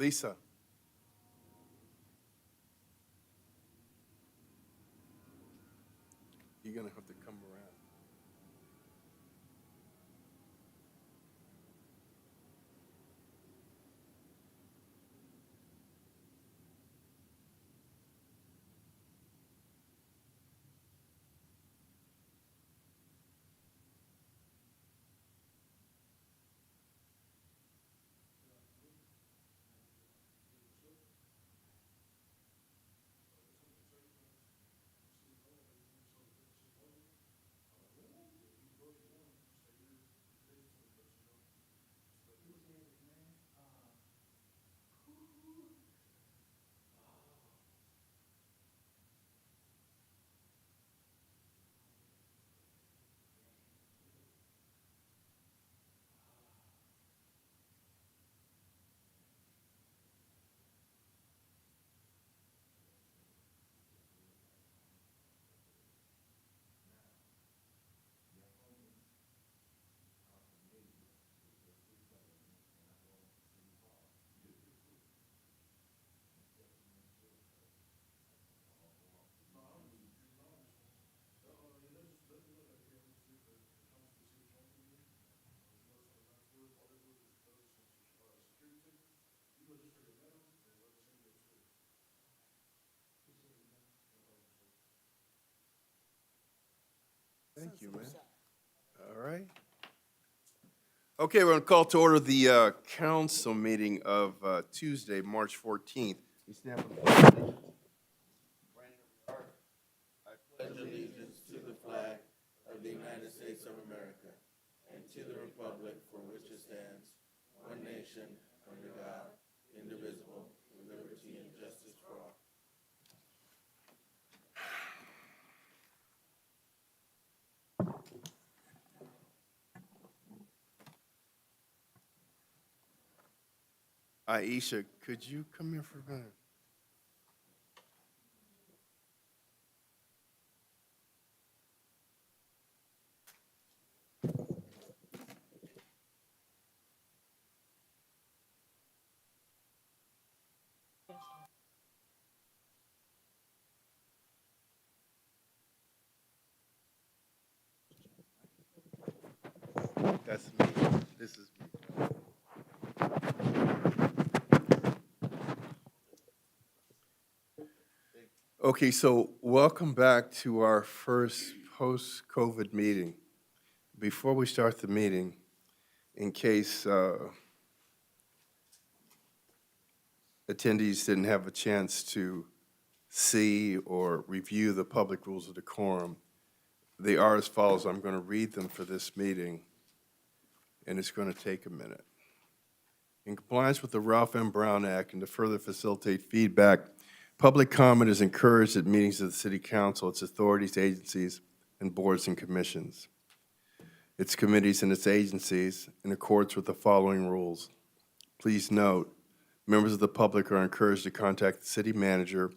Lisa. You're going to have to come around. Thank you, man. All right. Okay, we're going to call to order the council meeting of Tuesday, March 14th. We stand for the pledge. Pledge allegiance to the flag of the United States of America and to the republic for which it stands, one nation, under God, indivisible, with liberty and justice for all. Aisha, could you come here for a minute? That's me. This is me. Okay, so welcome back to our first post-COVID meeting. Before we start the meeting, in case attendees didn't have a chance to see or review the public rules of decorum, they are as follows. I'm going to read them for this meeting, and it's going to take a minute. In compliance with the Ralph M. Brown Act and to further facilitate feedback, public comment is encouraged at meetings of the City Council, its authorities, agencies, and boards and commissions, its committees and its agencies, in accordance with the following rules. Please note, members of the public are encouraged to contact the city manager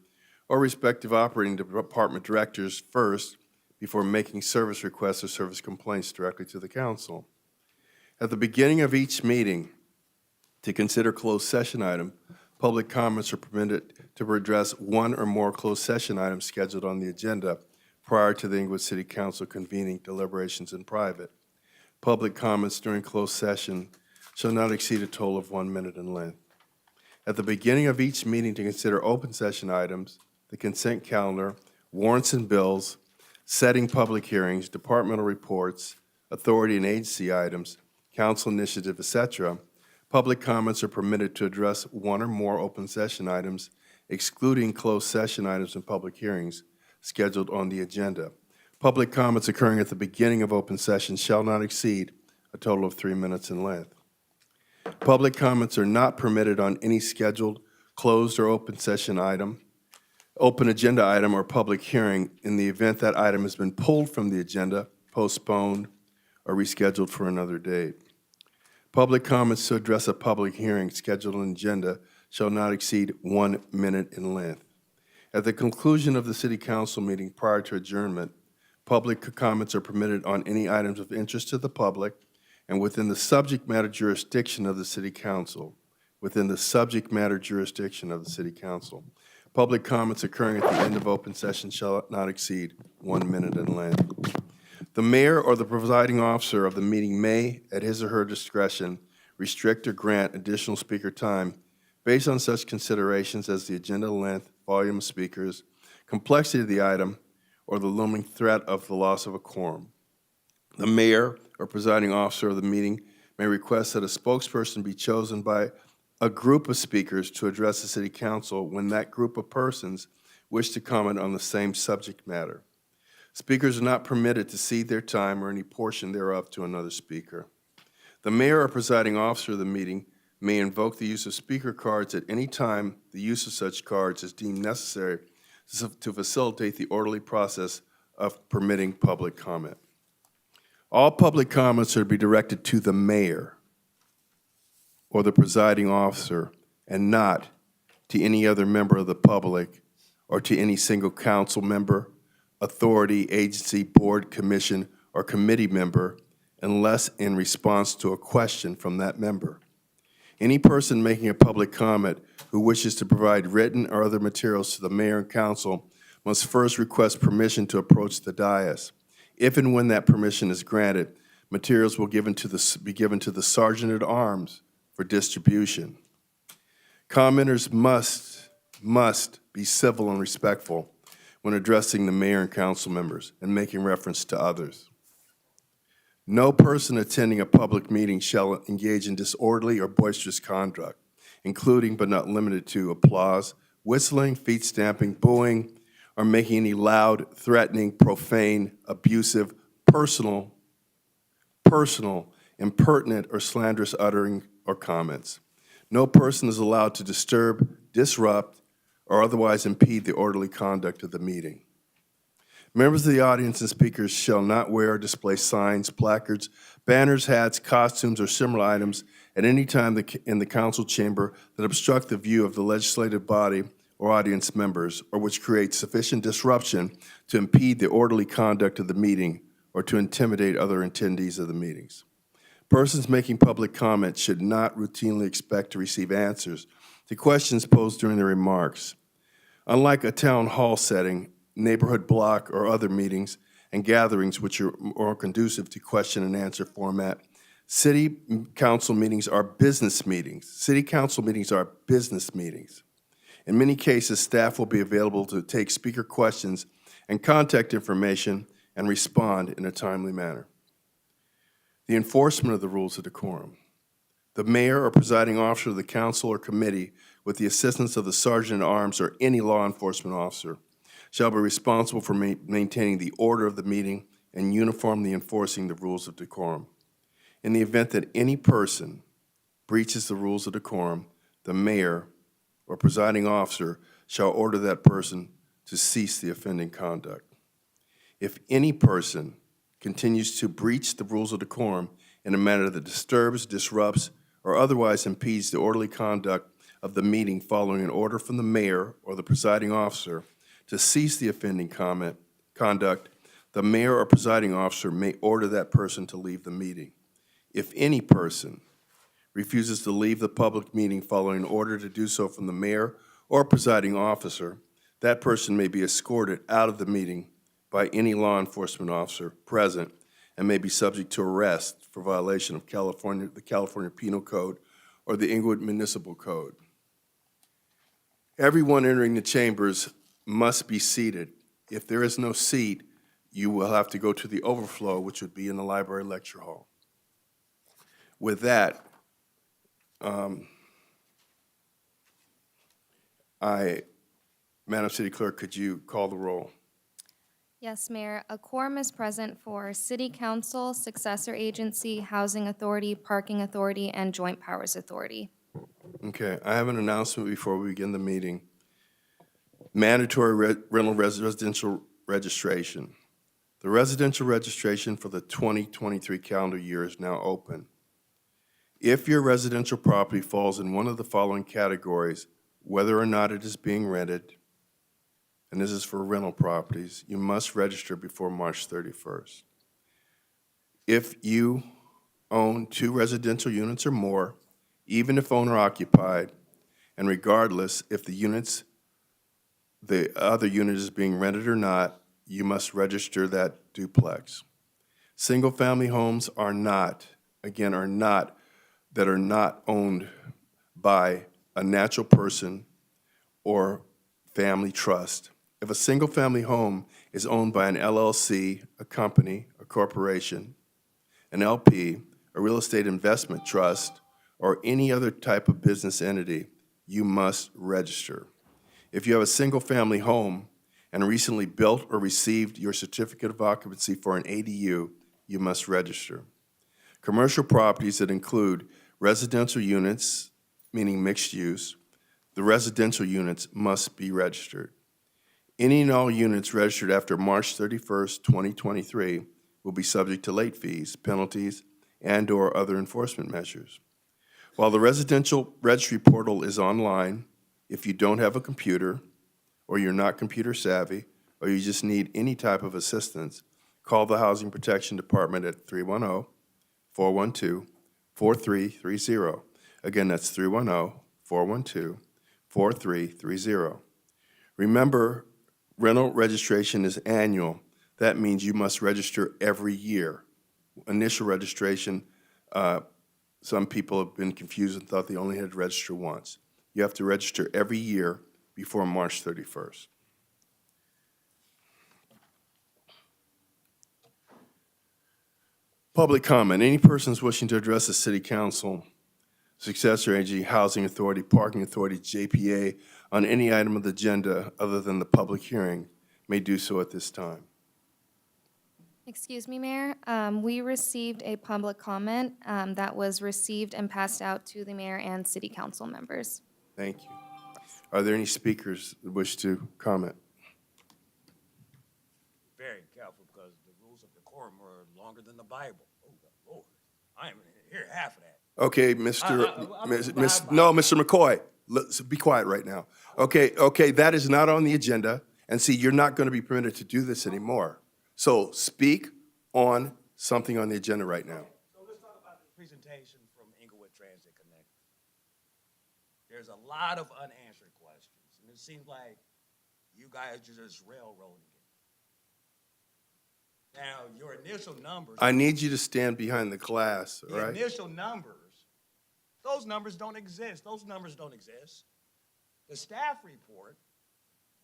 or respective operating department directors first before making service requests or service complaints directly to the council. At the beginning of each meeting, to consider closed session item, public comments are permitted to address one or more closed session items scheduled on the agenda prior to the Inglewood City Council convening deliberations in private. Public comments during closed session shall not exceed a total of 1 minute in length. At the beginning of each meeting to consider open session items, the consent calendar, warrants and bills, setting public hearings, departmental reports, authority and agency items, council initiative, etc., public comments are permitted to address one or more open session items, excluding closed session items and public hearings scheduled on the agenda. Public comments occurring at the beginning of open session shall not exceed a total of 3 minutes in length. Public comments are not permitted on any scheduled closed or open session item, open agenda item, or public hearing in the event that item has been pulled from the agenda, postponed, or rescheduled for another date. Public comments to address a public hearing scheduled on the agenda shall not exceed 1 minute in length. At the conclusion of the City Council meeting prior to adjournment, public comments are permitted on any items of interest to the public and within the subject matter jurisdiction of the City Council, within the subject matter jurisdiction of the City Council. Public comments occurring at the end of open session shall not exceed 1 minute in length. The mayor or the presiding officer of the meeting may, at his or her discretion, restrict or grant additional speaker time based on such considerations as the agenda length, volume of speakers, complexity of the item, or the looming threat of the loss of a quorum. The mayor or presiding officer of the meeting may request that a spokesperson be chosen by a group of speakers to address the City Council when that group of persons wish to comment on the same subject matter. Speakers are not permitted to cede their time or any portion thereof to another speaker. The mayor or presiding officer of the meeting may invoke the use of speaker cards at any time the use of such cards is deemed necessary to facilitate the orderly process of permitting public comment. All public comments are to be directed to the mayor or the presiding officer and not to any other member of the public or to any single council member, authority, agency, board, commission, or committee member unless in response to a question from that member. Any person making a public comment who wishes to provide written or other materials to the mayor and council must first request permission to approach the dais. If and when that permission is granted, materials will be given to the sergeant at arms for distribution. Commenters must be civil and respectful when addressing the mayor and council members and making reference to others. No person attending a public meeting shall engage in disorderly or boisterous conduct, including but not limited to applause, whistling, feet stamping, booing, or making any loud, threatening, profane, abusive, personal, impertinent, or slanderous uttering or comments. No person is allowed to disturb, disrupt, or otherwise impede the orderly conduct of the meeting. Members of the audience and speakers shall not wear or display signs, placards, banners, hats, costumes, or similar items at any time in the council chamber that obstruct the view of the legislative body or audience members, or which create sufficient disruption to impede the orderly conduct of the meeting or to intimidate other attendees of the meetings. Persons making public comment should not routinely expect to receive answers to questions posed during their remarks. Unlike a town hall setting, neighborhood block, or other meetings and gatherings which are more conducive to question and answer format, city council meetings are business meetings. City council meetings are business meetings. In many cases, staff will be available to take speaker questions and contact information and respond in a timely manner. The enforcement of the rules of decorum. The mayor or presiding officer of the council or committee, with the assistance of the sergeant at arms or any law enforcement officer, shall be responsible for maintaining the order of the meeting and uniformly enforcing the rules of decorum. In the event that any person breaches the rules of decorum, the mayor or presiding officer shall order that person to cease the offending conduct. If any person continues to breach the rules of decorum in a manner that disturbs, disrupts, or otherwise impedes the orderly conduct of the meeting following an order from the mayor or the presiding officer to cease the offending conduct, the mayor or presiding officer may order that person to leave the meeting. If any person refuses to leave the public meeting following an order to do so from the mayor or presiding officer, that person may be escorted out of the meeting by any law enforcement officer present and may be subject to arrest for violation of the California Penal Code or the Inglewood Municipal Code. Everyone entering the chambers must be seated. If there is no seat, you will have to go to the overflow, which would be in the library lecture hall. With that, Madam City Clerk, could you call the roll? Yes, Mayor. A quorum is present for City Council, Successor Agency, Housing Authority, Parking Authority, and Joint Powers Authority. Okay, I have an announcement before we begin the meeting. Mandatory rental residential registration. The residential registration for the 2023 calendar year is now open. If your residential property falls in one of the following categories, whether or not it is being rented, and this is for rental properties, you must register before March 31st. If you own 2 residential units or more even if owner-occupied, and regardless if the other unit is being rented or not, you must register that duplex. Single-family homes are not owned by a natural person or family trust. If a single-family home is owned by an LLC, a company, a corporation, an LP, a real estate investment trust, or any other type of business entity, you must register. If you have a single-family home and recently built or received your certificate of occupancy for an ADU, you must register. Commercial properties that include residential units, meaning mixed use, the residential units must be registered. Any and all units registered after March 31st, 2023 will be subject to late fees, penalties, and/or other enforcement measures. While the residential registry portal is online, if you don't have a computer, or you're not computer savvy, or you just need any type of assistance, call the Housing Protection Department at 310-412-4330. Again, that's 310-412-4330. Remember, rental registration is annual. That means you must register every year. Initial registration, some people have been confused and thought they only had to register once. You have to register every year before March 31st. Public comment. Any persons wishing to address the City Council, Successor Agency, Housing Authority, Parking Authority, JPA, on any item of the agenda other than the public hearing may do so at this time. Excuse me, Mayor. We received a public comment that was received and passed out to the mayor and city council members. Thank you. Are there any speakers that wish to comment? Very careful because the rules of decorum are longer than the Bible. Oh, Lord. I ain't gonna hear half of that. Okay, Mr. McCoy, let's be quiet right now. Okay, that is not on the agenda, and see, you're not going to be permitted to do this anymore. So speak on something on the agenda right now. So let's talk about the presentation from Inglewood Transit Connect. There's a lot of unanswered questions, and it seems like you guys are just railroading it. Now, your initial numbers. I need you to stand behind the glass, all right? The initial numbers, those numbers don't exist. Those numbers don't exist. The staff report,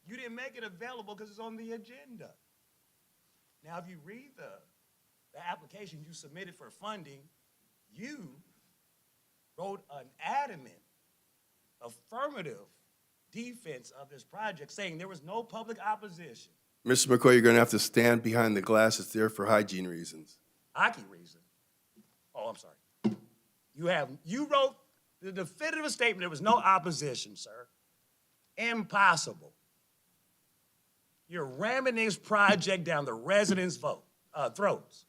you didn't make it available because it's on the agenda. Now, if you read the application you submitted for funding, you wrote an adamant, affirmative defense of this project, saying there was no public opposition. Mr. McCoy, you're going to have to stand behind the glass. It's there for hygiene reasons. Hockey reason. Oh, I'm sorry. You wrote the definitive statement, there was no opposition, sir. Impossible. You're ramming this project down the residents' throats.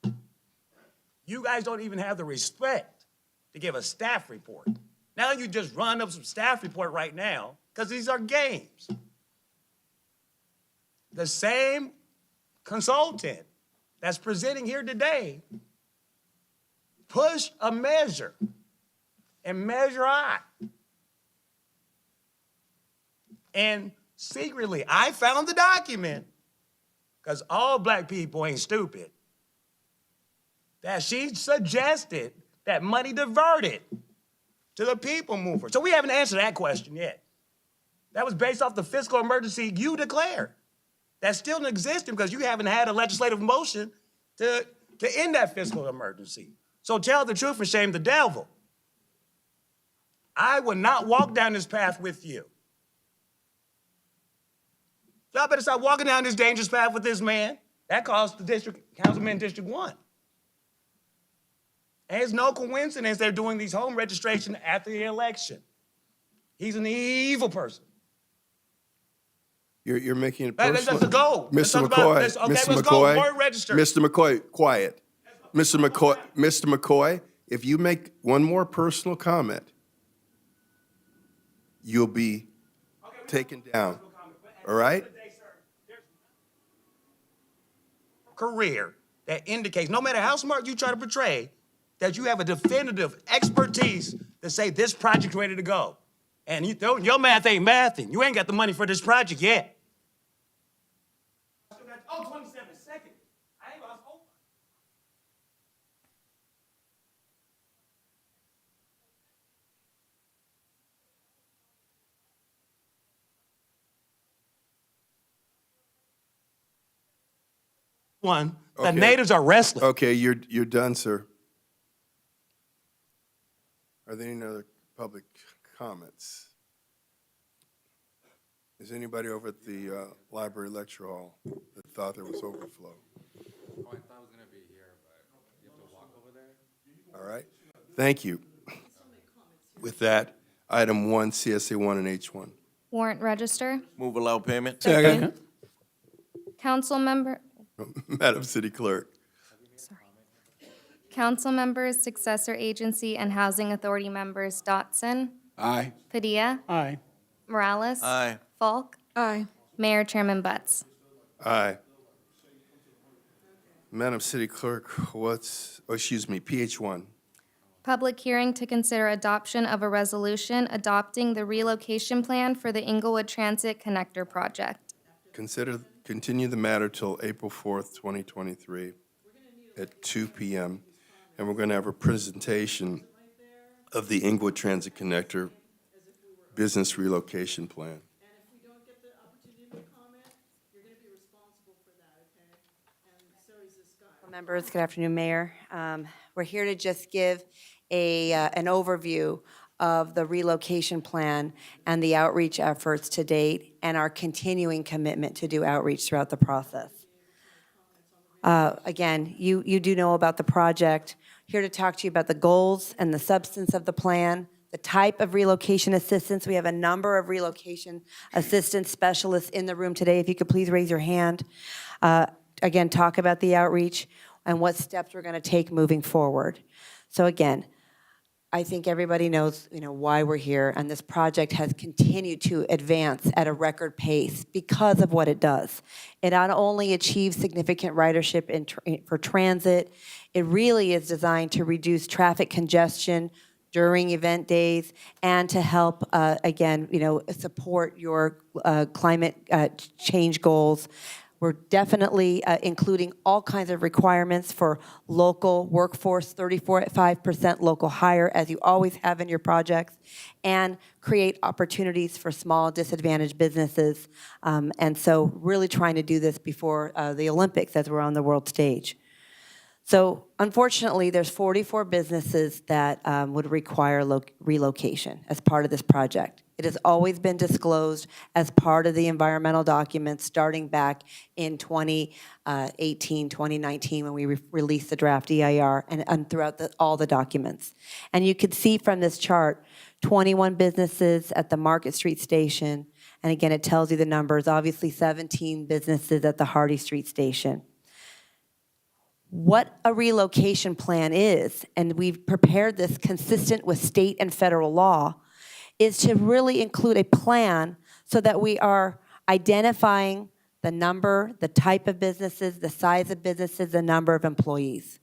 You guys don't even have the respect to give a staff report. Now you just run up some staff report right now because these are games. The same consultant that's presenting here today pushed a measure and Measure I. And secretly, I found the document, because all black people ain't stupid, that she suggested that money diverted to the people mover. So we haven't answered that question yet. That was based off the fiscal emergency you declared. That's still in existence because you haven't had a legislative motion to end that fiscal emergency. So tell the truth and shame the devil. I would not walk down this path with you. Y'all better stop walking down this dangerous path with this man. That cost the district councilman in District 1. And it's no coincidence they're doing these home registration after the election. He's an evil person. You're making it personal. Let's go. Mr. McCoy, Let's go. More register. Mr. McCoy, quiet. Mr. McCoy, if you make one more personal comment, you'll be taken down. All right? Career that indicates, no matter how smart you try to portray, that you have a definitive expertise to say this project's ready to go. And your math ain't mathing. You ain't got the money for this project yet. Oh, 27 seconds. I ain't lost hope. One, the Okay. natives are restless. Okay, you're done, sir. Are there any other public comments? Is anybody over at the library lecture hall that thought there was overflow? Oh, I thought I was gonna be here, but you have to walk over there? All right, thank you. With that, item 1, CSA 1 and H1. Warrant register. Move allow payment. Second. Council member, Madam City Clerk. council members, successor agency, and housing authority members Dotson, Aye. Padilla, Aye. Morales. Aye. Falk. Aye. Mayor Chairman Butts. Aye. Madam City Clerk, PH1. Public hearing to consider adoption of a resolution adopting the relocation plan for the Inglewood Transit Connector Project. Continue the matter till April 4th, 2023 at 2 p.m. And we're going to have a presentation of the Inglewood Transit Connector Business Relocation Plan. And if we don't get the opportunity to comment, you're going to be responsible for that, okay? And so is this guy. Members, good afternoon, Mayor. We're here to just give an overview of the relocation plan and the outreach efforts to date and our continuing commitment to do outreach throughout the process. Again, you do know about the project. Here to talk to you about the goals and the substance of the plan, the type of relocation assistance. We have a number of relocation assistance specialists in the room today. If you could please raise your hand. Again, talk about the outreach and what steps we're going to take moving forward. So again, I think everybody knows, why we're here, and this project has continued to advance at a record pace because of what it does. It not only achieves significant ridership for transit, it really is designed to reduce traffic congestion during event days and to help, again, support your climate change goals. We're definitely including all kinds of requirements for local workforce, 35% local hire, as you always have in your projects, and create opportunities for small disadvantaged businesses. And so really trying to do this before the Olympics as we're on the world stage. So unfortunately, there's 44 businesses that would require relocation as part of this project. It has always been disclosed as part of the environmental documents starting back in 2018, 2019, when we released the draft EIR and throughout all the documents. And you can see from this chart, 21 businesses at the Market Street Station. And again, it tells you the numbers, obviously 17 businesses at the Hardy Street Station. What a relocation plan is, and we've prepared this consistent with state and federal law, is to really include a plan so that we are identifying the number, the type of businesses, the size of businesses, the number of employees.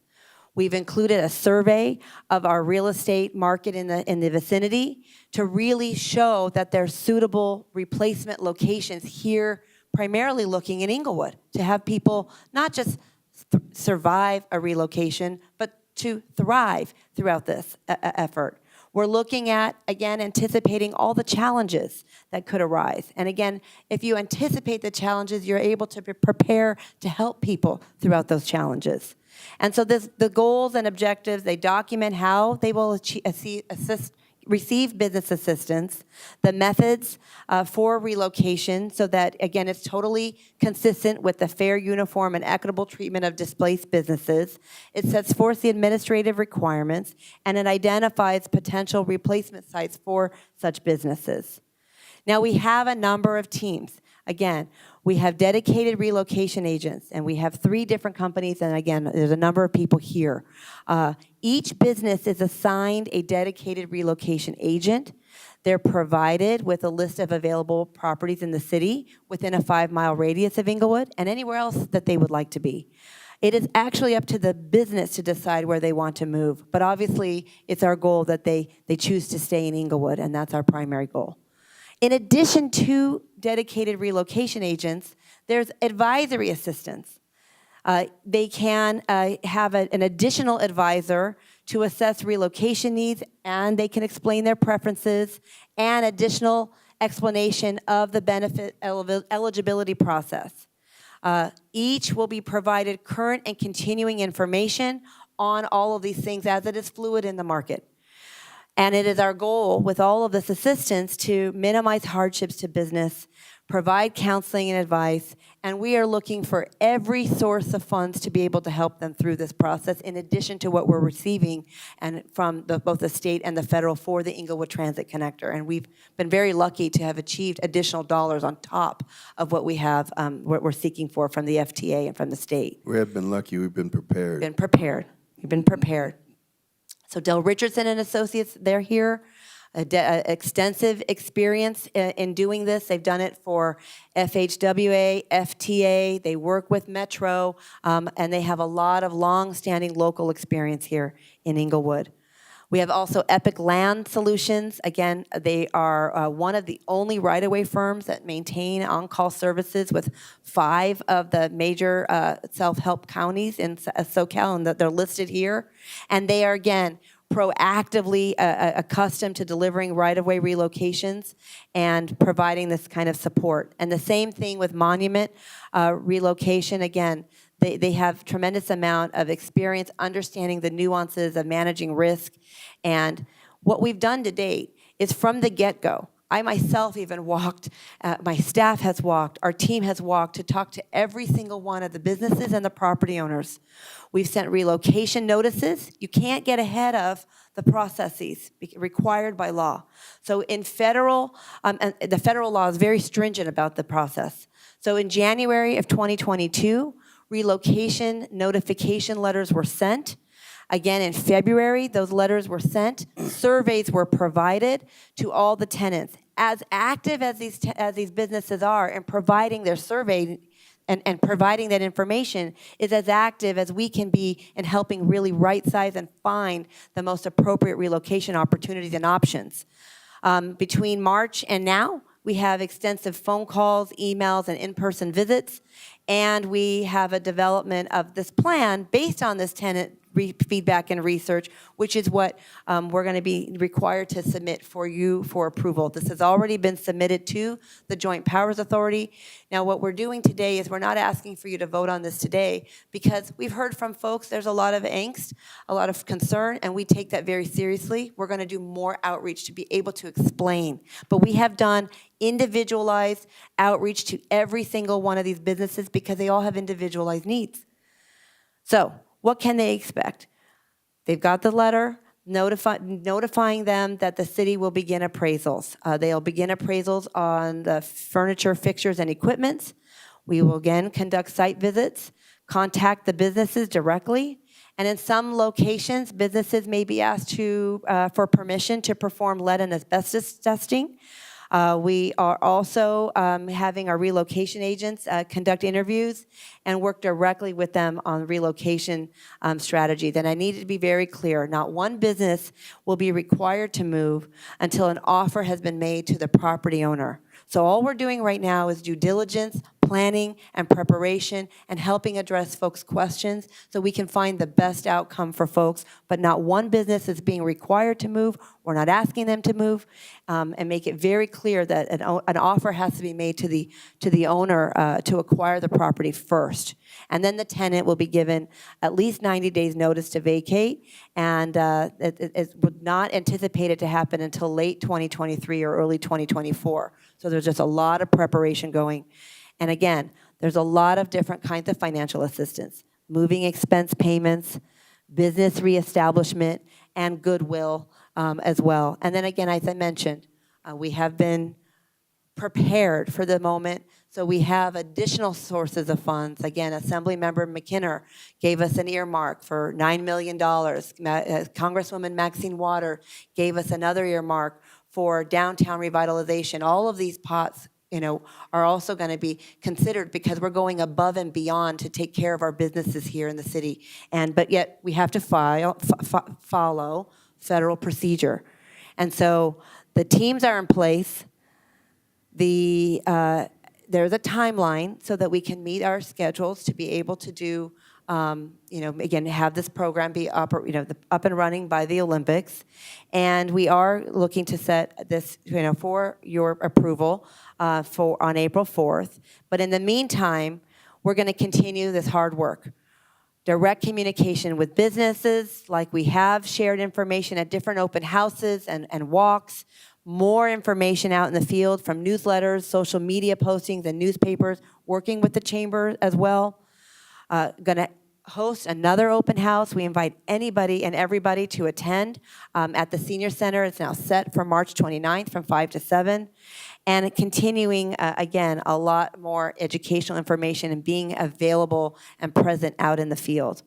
We've included a survey of our real estate market in the vicinity to really show that there's suitable replacement locations here, primarily looking in Inglewood, to have people not just survive a relocation, but to thrive throughout this effort. We're looking at, again, anticipating all the challenges that could arise. And again, if you anticipate the challenges, you're able to prepare to help people throughout those challenges. And so the goals and objectives, they document how they will receive business assistance, the methods for relocation, so that, again, it's totally consistent with the fair, uniform, and equitable treatment of displaced businesses. It sets forth the administrative requirements, and it identifies potential replacement sites for such businesses. Now, we have a number of teams. Again, we have dedicated relocation agents, and we have 3 different companies, and again, there's a number of people here. Each business is assigned a dedicated relocation agent. They're provided with a list of available properties in the city within a 5-mile radius of Inglewood and anywhere else that they would like to be. It is actually up to the business to decide where they want to move. But obviously, it's our goal that they choose to stay in Inglewood, and that's our primary goal. In addition to dedicated relocation agents, there's advisory assistance. They can have an additional advisor to assess relocation needs, and they can explain their preferences and additional explanation of the benefit eligibility process. Each will be provided current and continuing information on all of these things as it is fluid in the market. And it is our goal with all of this assistance to minimize hardships to business, provide counseling and advice, and we are looking for every source of funds to be able to help them through this process, in addition to what we're receiving and from both the state and the federal for the Inglewood Transit Connector. And we've been very lucky to have achieved additional dollars on top of what we have, what we're seeking for from the FTA and from the state. We have been lucky, we've been prepared. Been prepared. We've been prepared. So Del Richardson and Associates, they're here. Extensive experience in doing this. They've done it for FHWA, FTA. They work with Metro, and they have a lot of long-standing local experience here in Inglewood. We have also Epic Land Solutions. Again, they are one of the only right-of-way firms that maintain on-call services with 5 of the major self-help counties in SoCal, and they're listed here. And they are, again, proactively accustomed to delivering right-of-way relocations and providing this kind of support. And the same thing with Monument relocation. Again, they have tremendous amount of experience understanding the nuances of managing risk. And what we've done to date is from the get-go, I myself even walked, my staff has walked, our team has walked to talk to every single one of the businesses and the property owners. We've sent relocation notices. You can't get ahead of the processes required by law. So in federal, and the federal law is very stringent about the process. So in January of 2022, relocation notification letters were sent. Again, in February, those letters were sent. Surveys were provided to all the tenants. As active as these businesses are in providing their survey and providing that information is as active as we can be in helping really right-size and find the most appropriate relocation opportunities and options. Between March and now, we have extensive phone calls, emails, and in-person visits, and we have a development of this plan based on this tenant feedback and research, which is what we're going to be required to submit for you for approval. This has already been submitted to the Joint Powers Authority. Now, what we're doing today is we're not asking for you to vote on this today because we've heard from folks there's a lot of angst, a lot of concern, and we take that very seriously. We're going to do more outreach to be able to explain. But we have done individualized outreach to every single one of these businesses because they all have individualized needs. So, what can they expect? They've got the letter notifying them that the city will begin appraisals. They'll begin appraisals on the furniture, fixtures, and equipment. We will again conduct site visits, contact the businesses directly, and in some locations, businesses may be asked for permission to perform lead and asbestos testing. We are also having our relocation agents conduct interviews and work directly with them on relocation strategies. And I need to be very clear, not one business will be required to move until an offer has been made to the property owner. So all we're doing right now is due diligence, planning, and preparation, and helping address folks' questions so we can find the best outcome for folks, but not one business is being required to move. We're not asking them to move, and make it very clear that an offer has to be made to the owner to acquire the property first. And then the tenant will be given at least 90 days notice to vacate, and it would not anticipate it to happen until late 2023 or early 2024. So there's just a lot of preparation going. And again, there's a lot of different kinds of financial assistance, moving expense payments, business reestablishment, and goodwill as well. And then again, as I mentioned, we have been prepared for the moment, so we have additional sources of funds. Again, Assemblymember McKinnon gave us an earmark for $9 million. Congresswoman Maxine Water gave us another earmark for downtown revitalization. All of these pots are also going to be considered because we're going above and beyond to take care of our businesses here in the city. But yet we have to follow federal procedure. And so the teams are in place. There's a timeline so that we can meet our schedules to be able to do, again, have this program be up and running by the Olympics. And we are looking to set this, for your approval on April 4th. But in the meantime, we're going to continue this hard work. Direct communication with businesses, like we have shared information at different open houses and walks, more information out in the field from newsletters, social media postings, and newspapers, working with the chamber as well. Going to host another open house. We invite anybody and everybody to attend at the Senior Center. It's now set for March 29th from 5 to 7. And continuing, again, a lot more educational information and being available and present out in the field.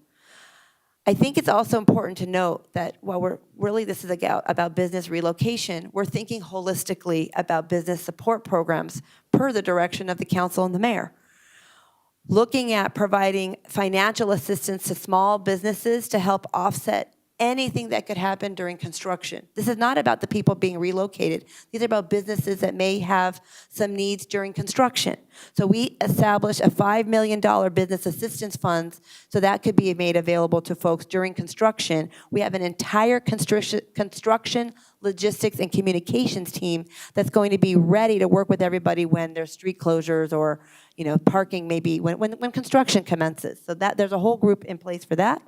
I think it's also important to note that while this is about business relocation, we're thinking holistically about business support programs per the direction of the council and the mayor. Looking at providing financial assistance to small businesses to help offset anything that could happen during construction. This is not about the people being relocated. These are about businesses that may have some needs during construction. So we established a $5 million business assistance fund so that could be made available to folks during construction. We have an entire construction, logistics, and communications team that's going to be ready to work with everybody when there's street closures or parking, maybe when construction commences. So that there's a whole group in place for that.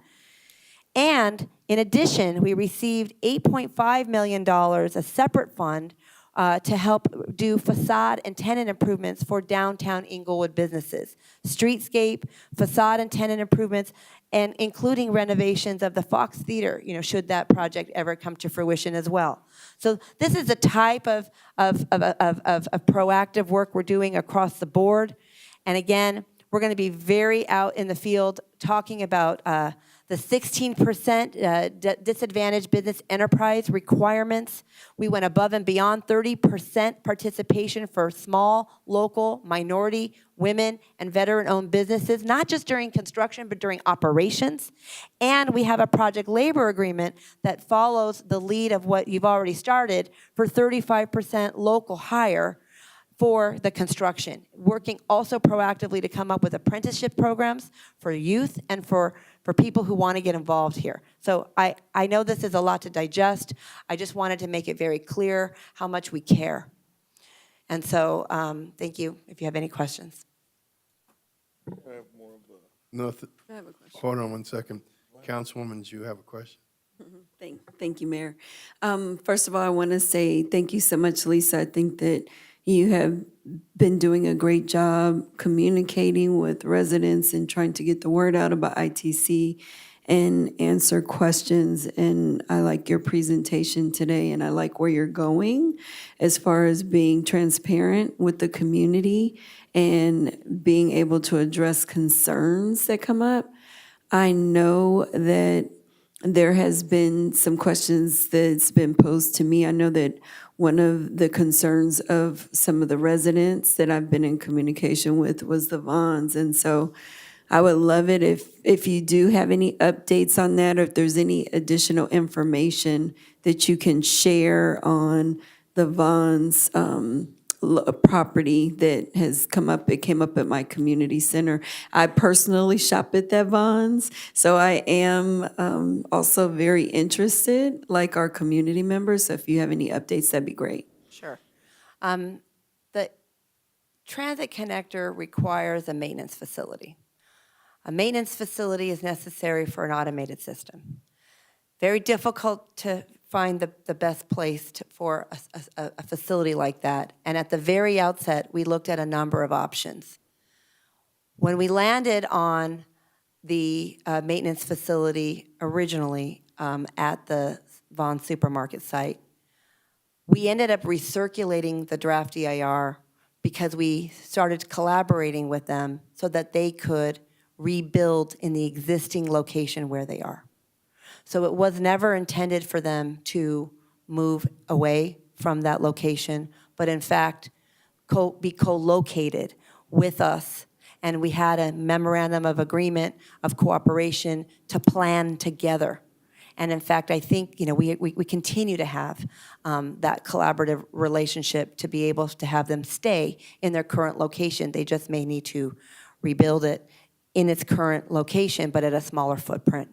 And in addition, we received $8.5 million, a separate fund, to help do facade and tenant improvements for downtown Inglewood businesses. Streetscape, facade and tenant improvements, and including renovations of the Fox Theater, should that project ever come to fruition as well. So this is the type of proactive work we're doing across the board. And again, we're going to be very out in the field talking about the 16% disadvantaged business enterprise requirements. We went above and beyond 30% participation for small, local, minority, women, and veteran-owned businesses, not just during construction, but during operations. And we have a project labor agreement that follows the lead of what you've already started for 35% local hire for the construction, working also proactively to come up with apprenticeship programs for youth and for people who want to get involved here. So I know this is a lot to digest. I just wanted to make it very clear how much we care. And so thank you if you have any questions. No, I have a question. hold on one second. Councilwoman, do you have a question? Thank you, Mayor. First of all, I want to say thank you so much, Lisa. I think that you have been doing a great job communicating with residents and trying to get the word out about ITC and answer questions. And I like your presentation today, and I like where you're going as far as being transparent with the community and being able to address concerns that come up. I know that there has been some questions that's been posed to me. I know that one of the concerns of some of the residents that I've been in communication with was the Vons. And so I would love it if you do have any updates on that, or if there's any additional information that you can share on the Vons property that has come up. It came up at my community center. I personally shop at that Vons, so I am also very interested, like our community members. So if you have any updates, that'd be great. Sure. The transit connector requires a maintenance facility. A maintenance facility is necessary for an automated system. Very difficult to find the best place for a facility like that. And at the very outset, we looked at a number of options. When we landed on the maintenance facility originally at the Vaughn Supermarket site, we ended up recirculating the draft EIR because we started collaborating with them so that they could rebuild in the existing location where they are. So it was never intended for them to move away from that location, but in fact, be co-located with us. And we had a memorandum of agreement of cooperation to plan together. And in fact, I think, we continue to have that collaborative relationship to be able to have them stay in their current location. They just may need to rebuild it in its current location, but at a smaller footprint.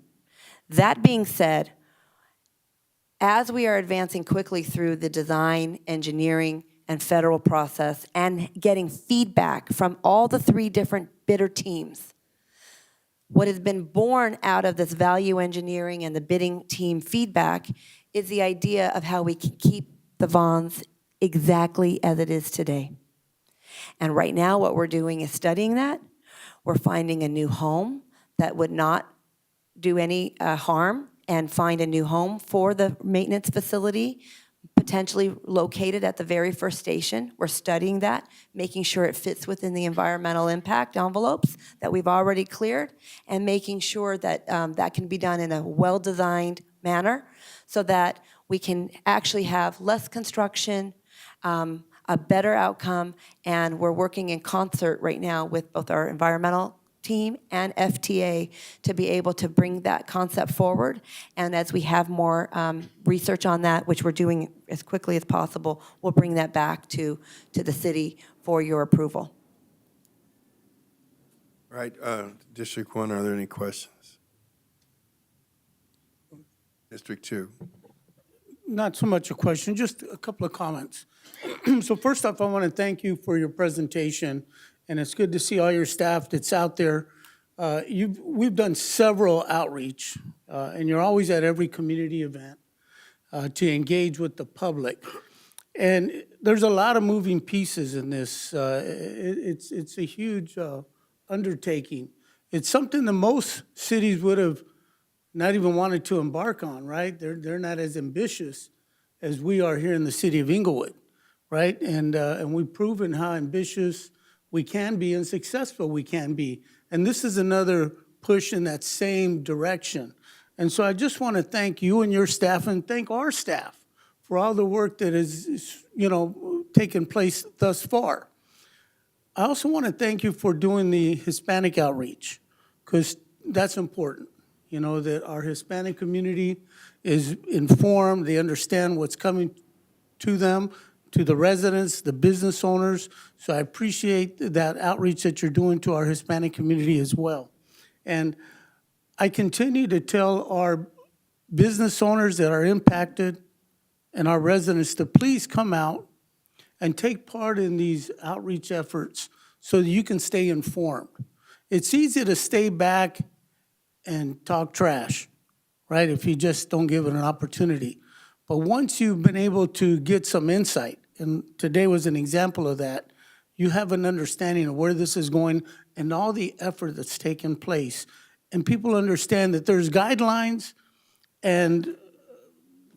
That being said, as we are advancing quickly through the design, engineering, and federal process and getting feedback from all the 3 different bidder teams, what has been born out of this value engineering and the bidding team feedback is the idea of how we can keep the Vons exactly as it is today. And right now, what we're doing is studying that. We're finding a new home that would not do any harm and find a new home for the maintenance facility, potentially located at the very first station. We're studying that, making sure it fits within the environmental impact envelopes that we've already cleared, and making sure that that can be done in a well-designed manner so that we can actually have less construction, a better outcome, and we're working in concert right now with both our environmental team and FTA to be able to bring that concept forward. And as we have more research on that, which we're doing as quickly as possible, we'll bring that back to the city for your approval. All right, District 1, are there any questions? District 2. Not so much a question, just a couple of comments. So first off, I want to thank you for your presentation, and it's good to see all your staff that's out there. We've done several outreach, and you're always at every community event to engage with the public. And there's a lot of moving pieces in this. It's a huge undertaking. It's something that most cities would have not even wanted to embark on, right? They're not as ambitious as we are here in the city of Inglewood, right? And we've proven how ambitious we can be and successful we can be. And this is another push in that same direction. And so I just want to thank you and your staff and thank our staff for all the work that is, taken place thus far. I also want to thank you for doing the Hispanic outreach, because that's important, that our Hispanic community is informed, they understand what's coming to them, to the residents, the business owners. So I appreciate that outreach that you're doing to our Hispanic community as well. And I continue to tell our business owners that are impacted and our residents to please come out and take part in these outreach efforts so that you can stay informed. It's easy to stay back and talk trash, right, if you just don't give it an opportunity. But once you've been able to get some insight, and today was an example of that, you have an understanding of where this is going and all the effort that's taken place. And people understand that there's guidelines and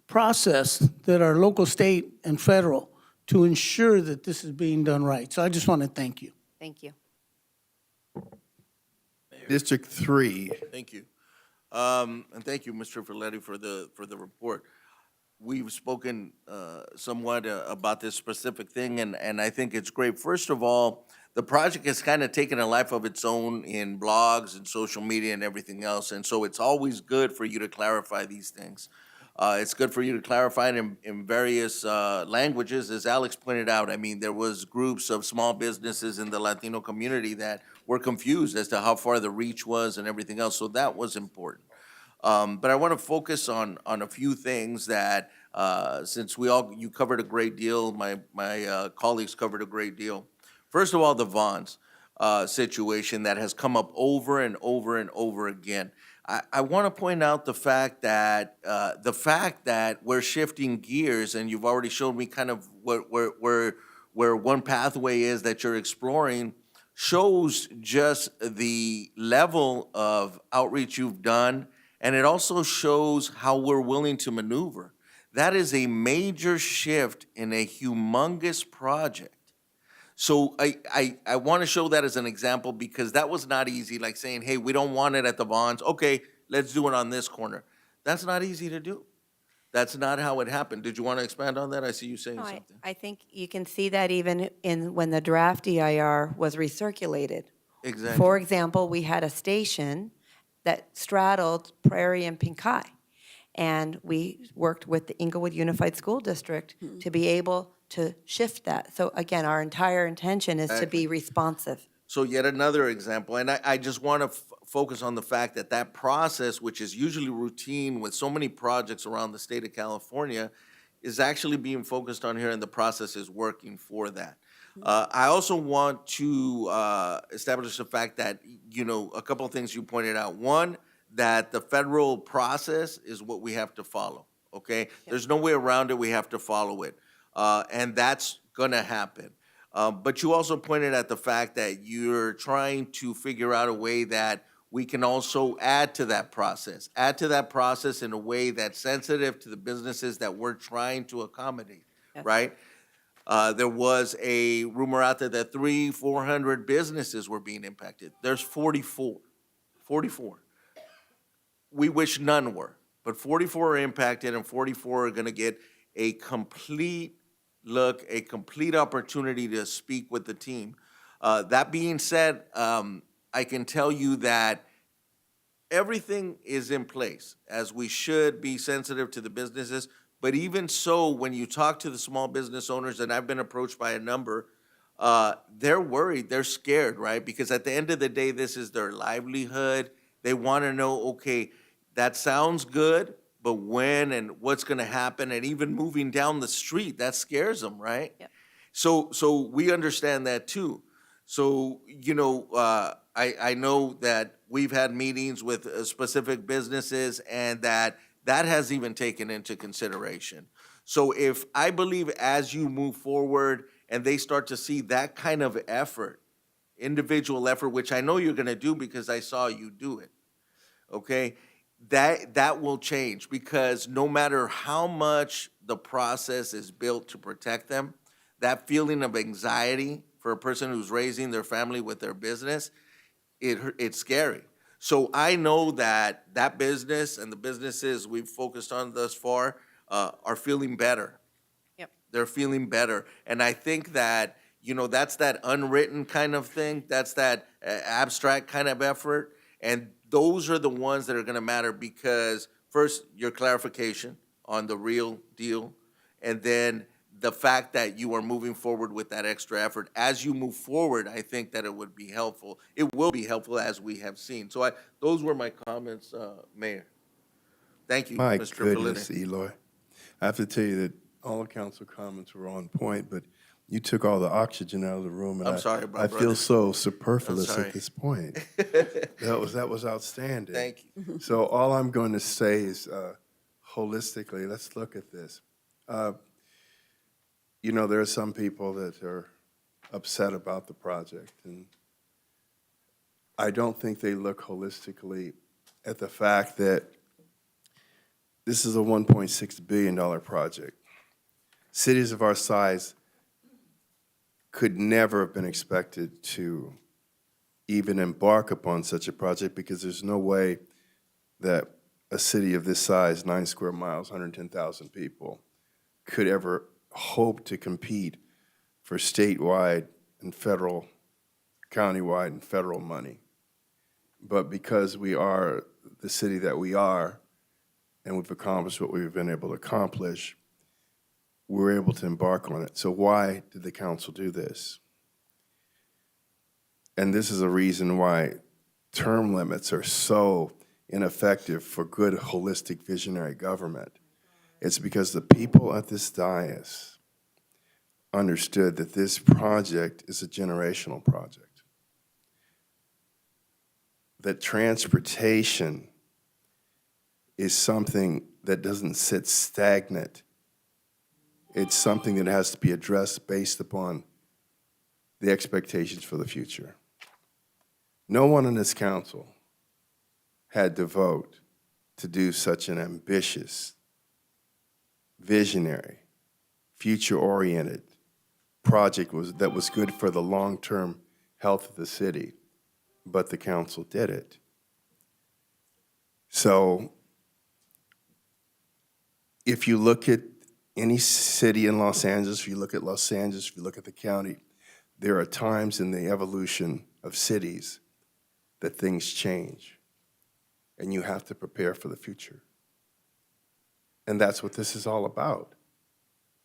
process that are local, state, and federal to ensure that this is being done right. So I just want to thank you. Thank you. District 3. Thank you. And thank you, Mr. Folletti, for the report. We've spoken somewhat about this specific thing, and I think it's great. First of all, the project has kind of taken a life of its own in blogs and social media and everything else, and so it's always good for you to clarify these things. It's good for you to clarify it in various languages, as Alex pointed out. I mean, there was groups of small businesses in the Latino community that were confused as to how far the reach was and everything else, so that was important. But I want to focus on a few things that, since you covered a great deal, my colleagues covered a great deal. First of all, the Vons situation that has come up over and over and over again. I want to point out the fact that we're shifting gears, and you've already showed me kind of where one pathway is that you're exploring, shows just the level of outreach you've done, and it also shows how we're willing to maneuver. That is a major shift in a humongous project. So I want to show that as an example, because that was not easy, like saying, hey, we don't want it at the Vons. Okay, let's do it on this corner. That's not easy to do. That's not how it happened. Did you want to expand on that? I see you saying No, something. I think you can see that even in, when the draft EIR was recirculated. Exactly. For example, we had a station that straddled Prairie and Pinkai. And we worked with the Inglewood Unified School District to be able to shift that. So again, our entire intention is to be responsive. So yet another example, and I just want to focus on the fact that that process, which is usually routine with so many projects around the state of California, is actually being focused on here, and the process is working for that. I also want to establish the fact that, you know, a couple of things you pointed out. One, that the federal process is what we have to follow, okay? There's no way around it, we have to follow it. And that's gonna happen. But you also pointed at the fact that you're trying to figure out a way that we can also add to that process in a way that's sensitive to the businesses that we're trying to accommodate, Yes. right? There was a rumor out there that 400 businesses were being impacted. There's 44. We wish none were, but 44 are impacted, and 44 are gonna get a complete look, a complete opportunity to speak with the team. That being said, I can tell you that everything is in place, as we should be sensitive to the businesses. But even so, when you talk to the small business owners, and I've been approached by a number, they're worried, they're scared, right? Because at the end of the day, this is their livelihood. They want to know, okay, that sounds good, but when and what's going to happen, and even moving down the street, that scares them, right? Yep. So we understand that too. So, you know, I know that we've had meetings with specific businesses, and that has even taken into consideration. So if I believe as you move forward and they start to see that kind of effort, individual effort, which I know you're gonna do because I saw you do it, okay? That will change, because no matter how much the process is built to protect them, that feeling of anxiety for a person who's raising their family with their business, it's scary. So I know that that business and the businesses we've focused on thus far are feeling better. Yep. They're feeling better. And I think that, you know, that's that unwritten kind of thing. That's that abstract kind of effort. And those are the ones that are going to matter, because first, your clarification on the real deal, and then the fact that you are moving forward with that extra effort. As you move forward, I think that it would be helpful. It will be helpful, as we have seen. So those were my comments, Mayor. Thank you, My Mr. goodness, Felina. Eloy. I have to tell you that all council comments were on point, but you took all the oxygen out of the room. And I'm sorry, I brother. feel so superfluous sorry. at this point. That was outstanding. Thank you. So all I'm going to say is, holistically, let's look at this. You know, there are some people that are upset about the project, and I don't think they look holistically at the fact that this is a $1.6 billion project. Cities of our size could never have been expected to even embark upon such a project, because there's no way that a city of this size, 9 square miles, 110,000 people, could ever hope to compete for statewide and federal, countywide and federal money. But because we are the city that we are, and we've accomplished what we've been able to accomplish, we're able to embark on it. So why did the council do this? And this is a reason why term limits are so ineffective for good, holistic, visionary government. It's because the people at this dais understood that this project is a generational project. That transportation is something that doesn't sit stagnant. It's something that has to be addressed based upon the expectations for the future. No one in this council had to vote to do such an ambitious, visionary, future-oriented project that was good for the long-term health of the city, but the council did it. So if you look at any city in Los Angeles, if you look at Los Angeles, if you look at the county, there are times in the evolution of cities that things change, and you have to prepare for the future. And that's what this is all about.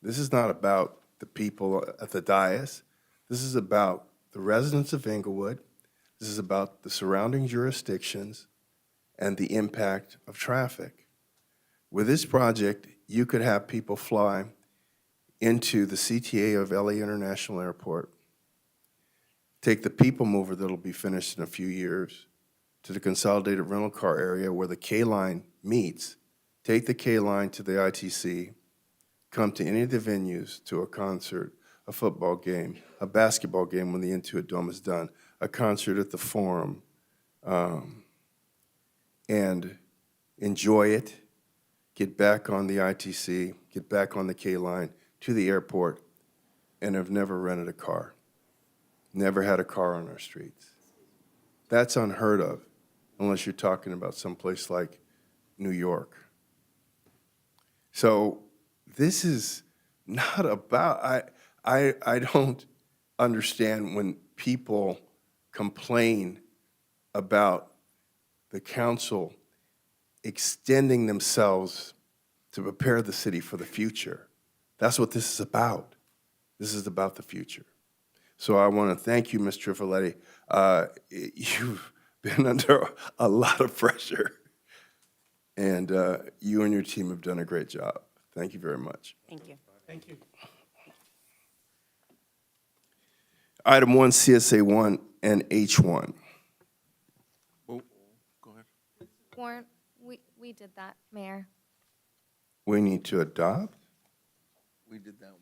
This is not about the people at the dais. This is about the residents of Inglewood. This is about the surrounding jurisdictions and the impact of traffic. With this project, you could have people fly into the CTA of LA International Airport, take the people mover that'll be finished in a few years to the consolidated rental car area where the K line meets, take the K line to the ITC, come to any of the venues, to a concert, a football game, a basketball game when the Intuit Dome is done, a concert at the Forum, and enjoy it, get back on the ITC, get back on the K line to the airport, and have never rented a car, never had a car on our streets. That's unheard of, unless you're talking about someplace like New York. So this is not about, I don't understand when people complain about the council extending themselves to prepare the city for the future. That's what this is about. This is about the future. So I want to thank you, Ms. Trifoletti. You've been under a lot of pressure, and you and your team have done a great job. Thank you very much. Thank you. Thank you. Item 1, CSA 1 and H1. Go ahead. Warrant, we did that, Mayor. We need to adopt? We did that one.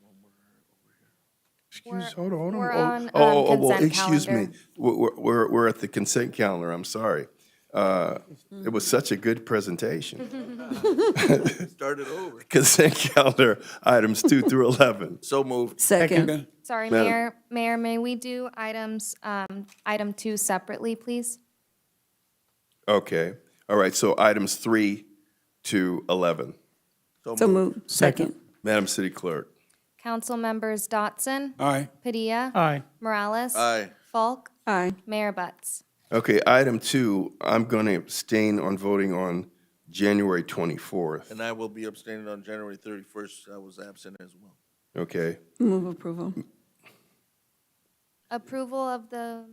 Excuse, hold on, hold on. We're Oh, on, well, consent excuse me. calendar. We're at the consent calendar, I'm sorry. It was such a good presentation. Started over. Consent calendar, items 2 through 11. So moved. Second. Sorry, Madam- Mayor, may we do item 2 separately, please? Okay, all right, so items 3 to 11. So moved. Second. Madam City Clerk. Council members Dotson. Aye. Padilla. Aye. Morales. Aye. Falk. Aye. Mayor Butts. Okay, item 2, I'm going to abstain on voting on January 24th, And I will be abstaining on January 31st. I was absent as well. okay? Move approval. Approval of the,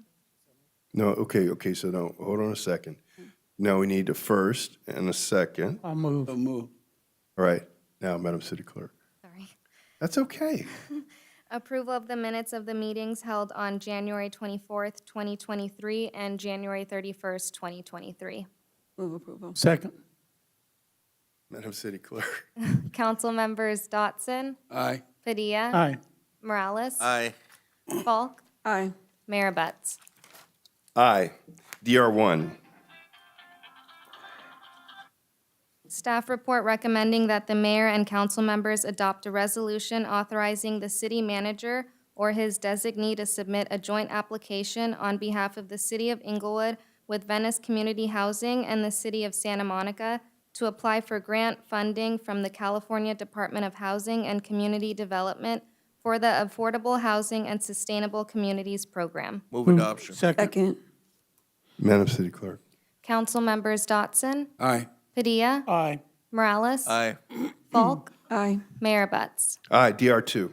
No, okay, so no, hold on a second. Now we need a first and a second. I'll move. All right, now, Madam City Clerk. sorry. That's okay. Approval of the minutes of the meetings held on January 24th, 2023, and January 31st, 2023. Move approval. Second. Madam City Clerk. Council members Dotson. Aye. Padilla. Aye. Morales. Aye. Falk. Aye. Mayor Butts. Aye. DR1. Staff report recommending that the mayor and council members adopt a resolution authorizing the city manager or his designee to submit a joint application on behalf of the city of Inglewood with Venice Community Housing and the city of Santa Monica to apply for grant funding from the California Department of Housing and Community Development for the Affordable Housing and Sustainable Communities Program. Move adoption. Second. Second. Madam City Clerk. Council members Dotson. Aye. Padilla. Aye. Morales. Aye. Falk. Aye. Mayor Butts. Aye. DR2.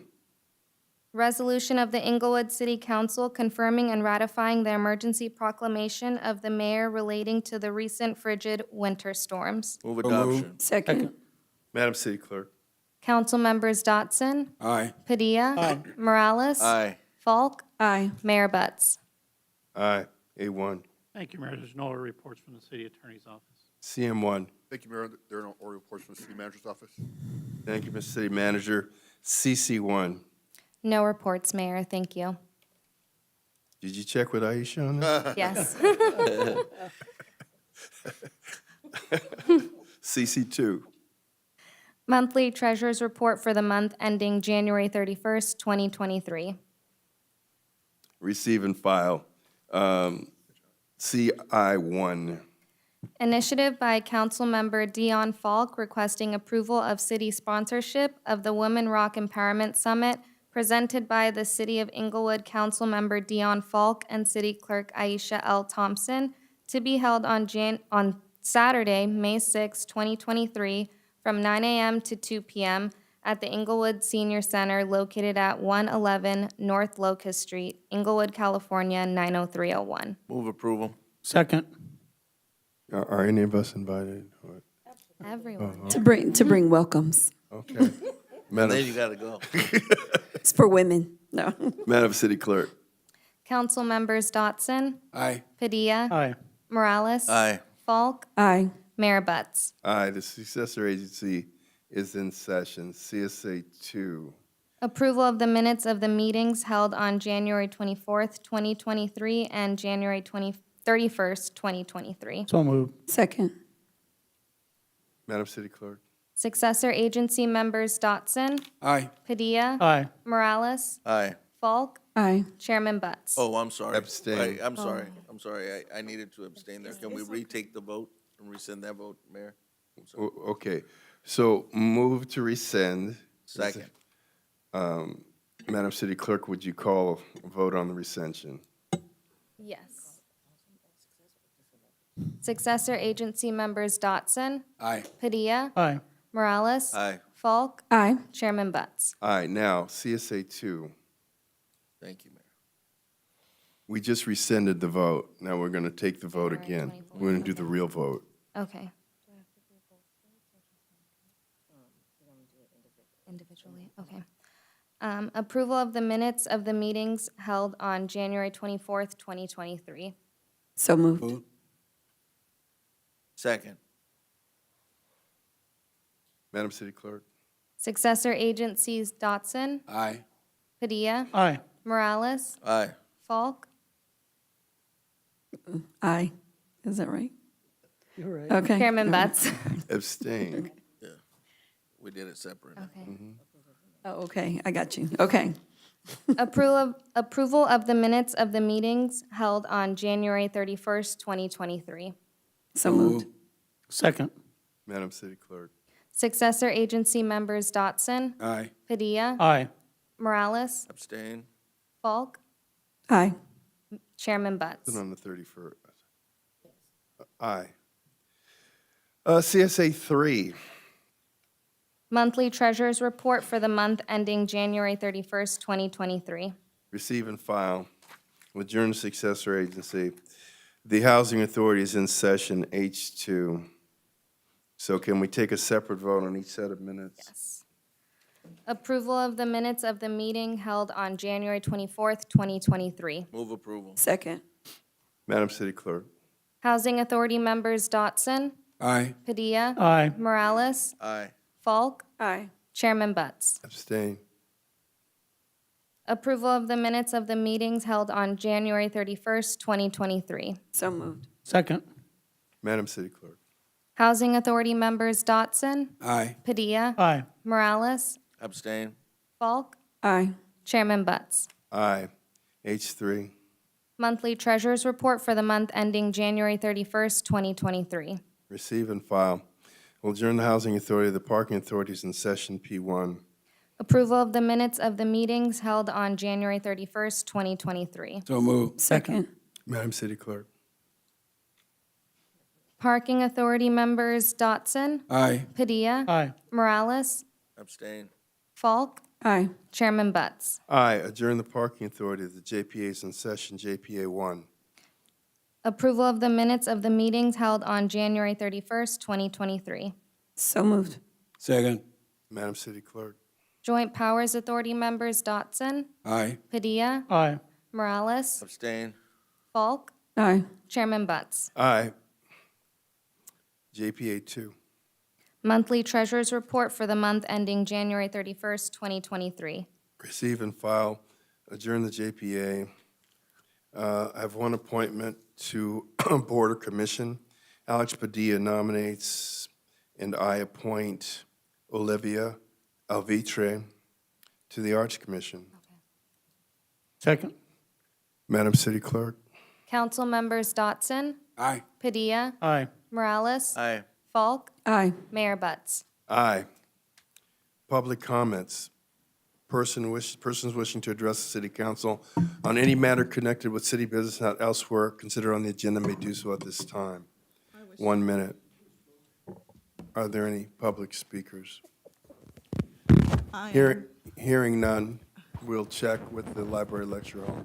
Resolution of the Inglewood City Council confirming and ratifying the emergency proclamation of the mayor relating to the recent frigid winter storms. Move adoption. Second. Madam City Clerk. Council members Dotson. Aye. Padilla. Aye. Morales. Aye. Falk. Aye. Mayor Butts. Aye. A1. Thank you, Mayor. There's no other reports from the city attorney's office. CM1. Thank you, Mayor. There are no oral reports from the city manager's office. Thank you, Mr. City Manager. CC1. No reports, Mayor. Thank you. Did you check with Aisha on that? Yes. CC2. Monthly Treasurer's Report for the month ending January 31st, 2023. Receive and file. CI1. Initiative by Councilmember Dion Falk requesting approval of city sponsorship of the Women Rock Empowerment Summit presented by the City of Inglewood Councilmember Dion Falk and City Clerk Aisha L. Thompson to be held on Saturday, May 6, 2023, from 9 a.m. to 2 p.m. at the Inglewood Senior Center located at 111 North Locust Street, Inglewood, California, 90301. Move approval. Second. Are any of us invited? Or- Everyone. To bring welcomes. Okay. Then Madam, you gotta go. It's for women, no. Madam City Clerk. Council members Dotson, Aye. Padilla, Aye. Morales. Aye. Falk, Aye. Mayor Butts. Aye, the successor agency is in session. CSA 2. Approval of the minutes of the meetings held on January 24th, 2023, and January 31st, 2023. So moved. Second. Madam City Clerk. Successor agency members Dotson, Aye. Padilla, Aye. Morales, Aye. Falk, Aye. Chairman Butts. Oh, I'm sorry. Abstain. I'm sorry. I'm sorry. I needed to abstain there. Can we retake the vote and rescind that vote, Mayor? I'm sorry. Okay, so move to rescind. Second. Madam City Clerk, would you call a vote on the rescension? Yes. Successor agency members Dotson, Aye. Padilla, Aye. Morales, Aye. Falk, Aye. Chairman Butts. Aye, now, CSA 2. Thank you, Mayor. We just rescinded the vote. Now we're going to take the vote again. We're going to do the real vote. Okay. Individually, okay. Approval of the minutes of the meetings held on January 24th, 2023. So moved. Second. Madam City Clerk. Successor agencies Dotson, Aye. Padilla, Aye. Morales, Aye. Falk, Aye. Is that right? You're right. Okay. Chairman Butts. Abstain. We did it separate. Okay. Oh, okay, I got you. Okay. Approval of the minutes of the meetings held on January 31st, 2023. So moved. Second. Madam City Clerk. Successor agency members Dotson, Aye. Padilla, Aye. Morales, Abstain. Falk, Aye. Chairman Butts. It's on the 31st. Aye. CSA 3. Monthly Treasurer's Report for the month ending January 31st, 2023. Receive and file. Adjourn successor agency. The Housing Authority is in session H2. So can we take a separate vote on each set of minutes? Yes. Approval of the minutes of the meeting held on January 24th, 2023. Move approval. Second. Madam City Clerk. Housing Authority members Dotson, Aye. Padilla, Aye. Morales, Aye. Falk, Aye. Chairman Butts. Abstain. Approval of the minutes of the meetings held on January 31st, 2023. So moved. Second. Madam City Clerk. Housing Authority members Dotson, Aye. Padilla, Aye. Morales, Abstain. Falk, Aye. Chairman Butts. Aye. H3. Monthly Treasurer's Report for the month ending January 31st, 2023. Receive and file. We'll adjourn the Housing Authority. The Parking Authority is in session P1. Approval of the minutes of the meetings held on January 31st, 2023. So moved. Second. Madam City Clerk. Parking Authority members Dotson, Aye. Padilla, Aye. Morales, Abstain. Falk, Aye. Chairman Butts. Aye. Adjourn the Parking Authority. The JPA is in session JPA 1. Approval of the minutes of the meetings held on January 31st, 2023. So moved. Second. Madam City Clerk. Joint Powers Authority members Dotson, Aye. Padilla, Aye. Morales, Abstain. Falk, Aye. Chairman Butts. Aye. JPA 2. Monthly Treasurer's Report for the month ending January 31st, 2023. Receive and file. Adjourn the JPA. I have one appointment to Board or Commission. Alex Padilla nominates, and I appoint Olivia Alvitre to the Arts Commission. Second. Madam City Clerk. Council members Dotson, Aye. Padilla, Aye. Morales? Aye. Falk? Aye. Mayor Butts? Aye. Public comments. Persons wishing to address the city council on any matter connected with city business not elsewhere considered on the agenda may do so at this time. 1 minute. Are there any public speakers? I Hearing, hearing none, we'll check with the library lecture hall.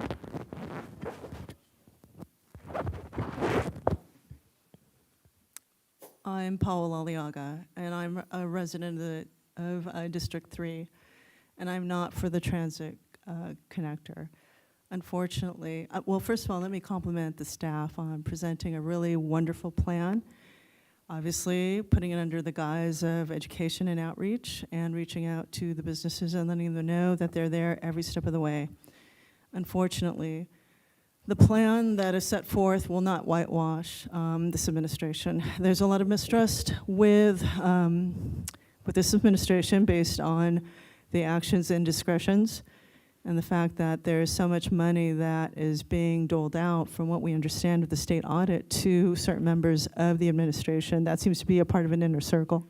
I'm Paola Aliaga, and I'm a resident of District 3, and I'm not for the transit connector. Unfortunately, well, first of all, let me compliment the staff on presenting a really wonderful plan. Obviously, putting it under the guise of education and outreach and reaching out to the businesses and letting them know that they're there every step of the way. Unfortunately, the plan that is set forth will not whitewash this administration. There's a lot of mistrust with this administration based on the actions and discretions and the fact that there is so much money that is being doled out from what we understand of the state audit to certain members of the administration. That seems to be a part of an inner circle.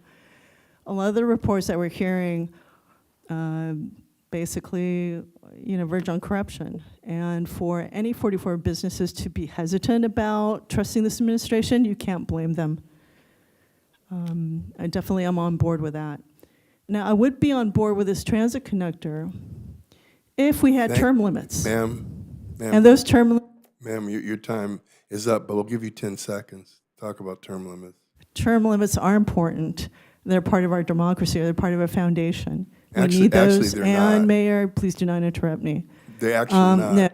A lot of the reports that we're hearing basically, verge on corruption. And for any 44 businesses to be hesitant about trusting this administration, you can't blame them. I definitely am on board with that. Now, I would be on board with this transit connector if we had term limits. Ma'am, And those term ma'am, your time is up, but we'll give you 10 seconds. Talk about term limits. limits are important. They're part of our democracy. They're part of our foundation. We Actually- need those. actually, they're And not. Mayor, please do not interrupt me. They actually not. No.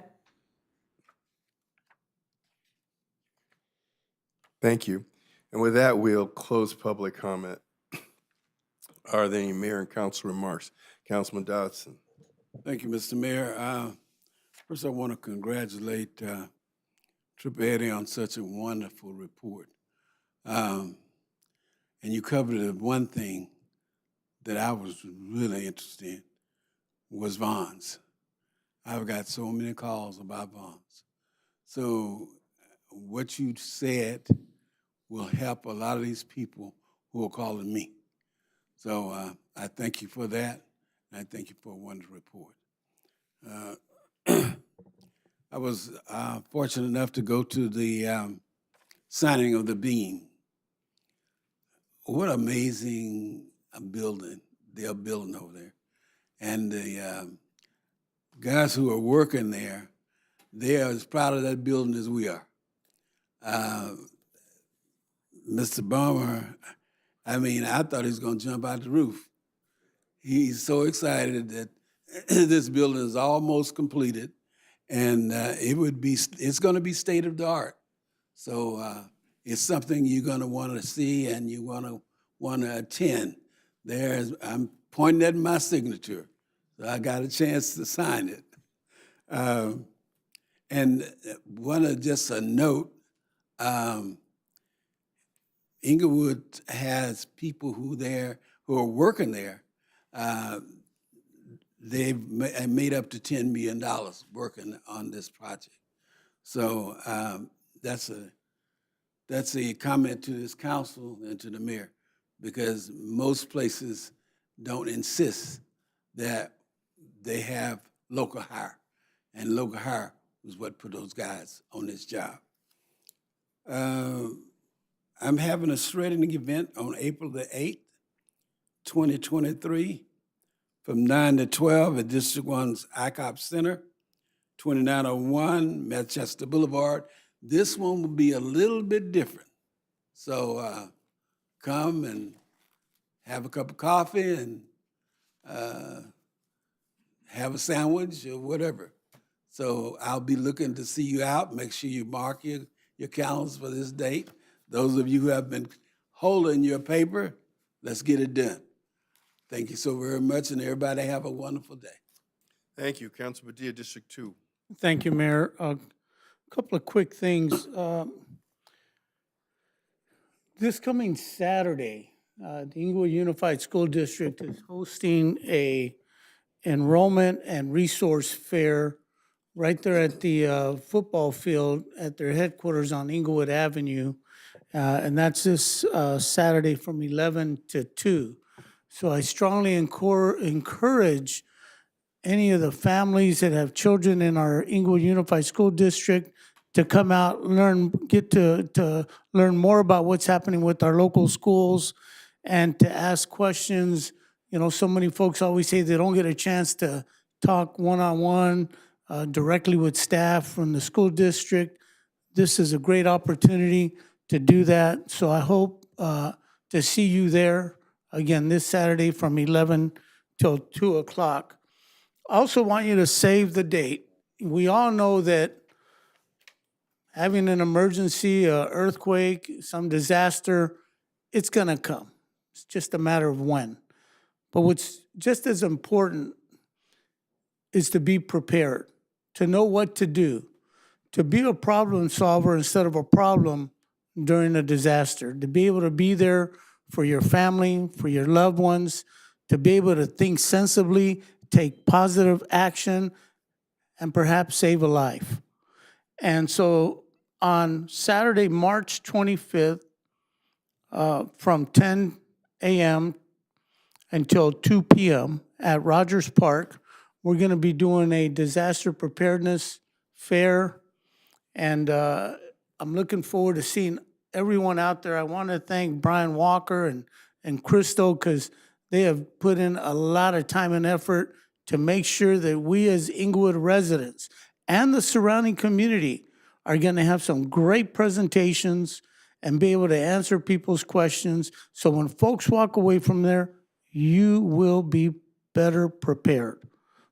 Thank you. And with that, we'll close public comment. Are there any mayor and council remarks? Councilman Dodson. Thank you, Mr. Mayor. First, I want to congratulate Trip Eddie on such a wonderful report. And you covered the one thing that I was really interested in was bonds. I've got so many calls about bonds. So what you said will help a lot of these people who are calling me. So I thank you for that, and I thank you for a wonderful report. I was fortunate enough to go to the signing of the beam. What amazing building they're building over there. And the guys who are working there, they are as proud of that building as we are. Mr. Balmer, I thought he was going to jump out the roof. He's so excited that this building is almost completed, and it's going to be state of the art. So it's something you're going to want to see and you want to attend. I'm pointing at my signature, so I got a chance to sign it. And just a note. Inglewood has people who are working there. They've made up to $10 million working on this project. So that's a comment to this council and to the mayor, because most places don't insist that they have local hire, and local hire was what put those guys on this job. I'm having a shredding event on April the 8th, 2023, from 9 to 12 at District 1's ICOP Center, 2901 Manchester Boulevard. This one will be a little bit different. So come and have a cup of coffee and have a sandwich or whatever. So I'll be looking to see you out. Make sure you mark your calendars for this date. Those of you who have been holding your paper, let's get it done. Thank you so very much, and everybody have a wonderful day. Thank you. Councilman Padilla, District 2. Thank you, Mayor. A couple of quick things. This coming Saturday, the Inglewood Unified School District is hosting a enrollment and resource fair right there at the football field at their headquarters on Inglewood Avenue. and that's this Saturday from 11 to 2. So I strongly encourage any of the families that have children in our Inglewood Unified School District to come out, get to learn more about what's happening with our local schools and to ask questions. You know, so many folks always say they don't get a chance to talk one-on-one directly with staff from the school district. This is a great opportunity to do that. So I hope to see you there again this Saturday from 11 till 2 o'clock. I also want you to save the date. We all know that having an emergency, earthquake, some disaster, it's going to come. It's just a matter of when. But what's just as important is to be prepared, to know what to do, to be a problem solver instead of a problem during a disaster, to be able to be there for your family, for your loved ones, to be able to think sensibly, take positive action, and perhaps save a life. And so on Saturday, March 25th, from 10 a.m. until 2 p.m. at Rogers Park, we're going to be doing a disaster preparedness fair. And I'm looking forward to seeing everyone out there. I want to thank Brian Walker and Crystal because they have put in a lot of time and effort to make sure that we as Inglewood residents and the surrounding community are going to have some great presentations and be able to answer people's questions. So when folks walk away from there, you will be better prepared.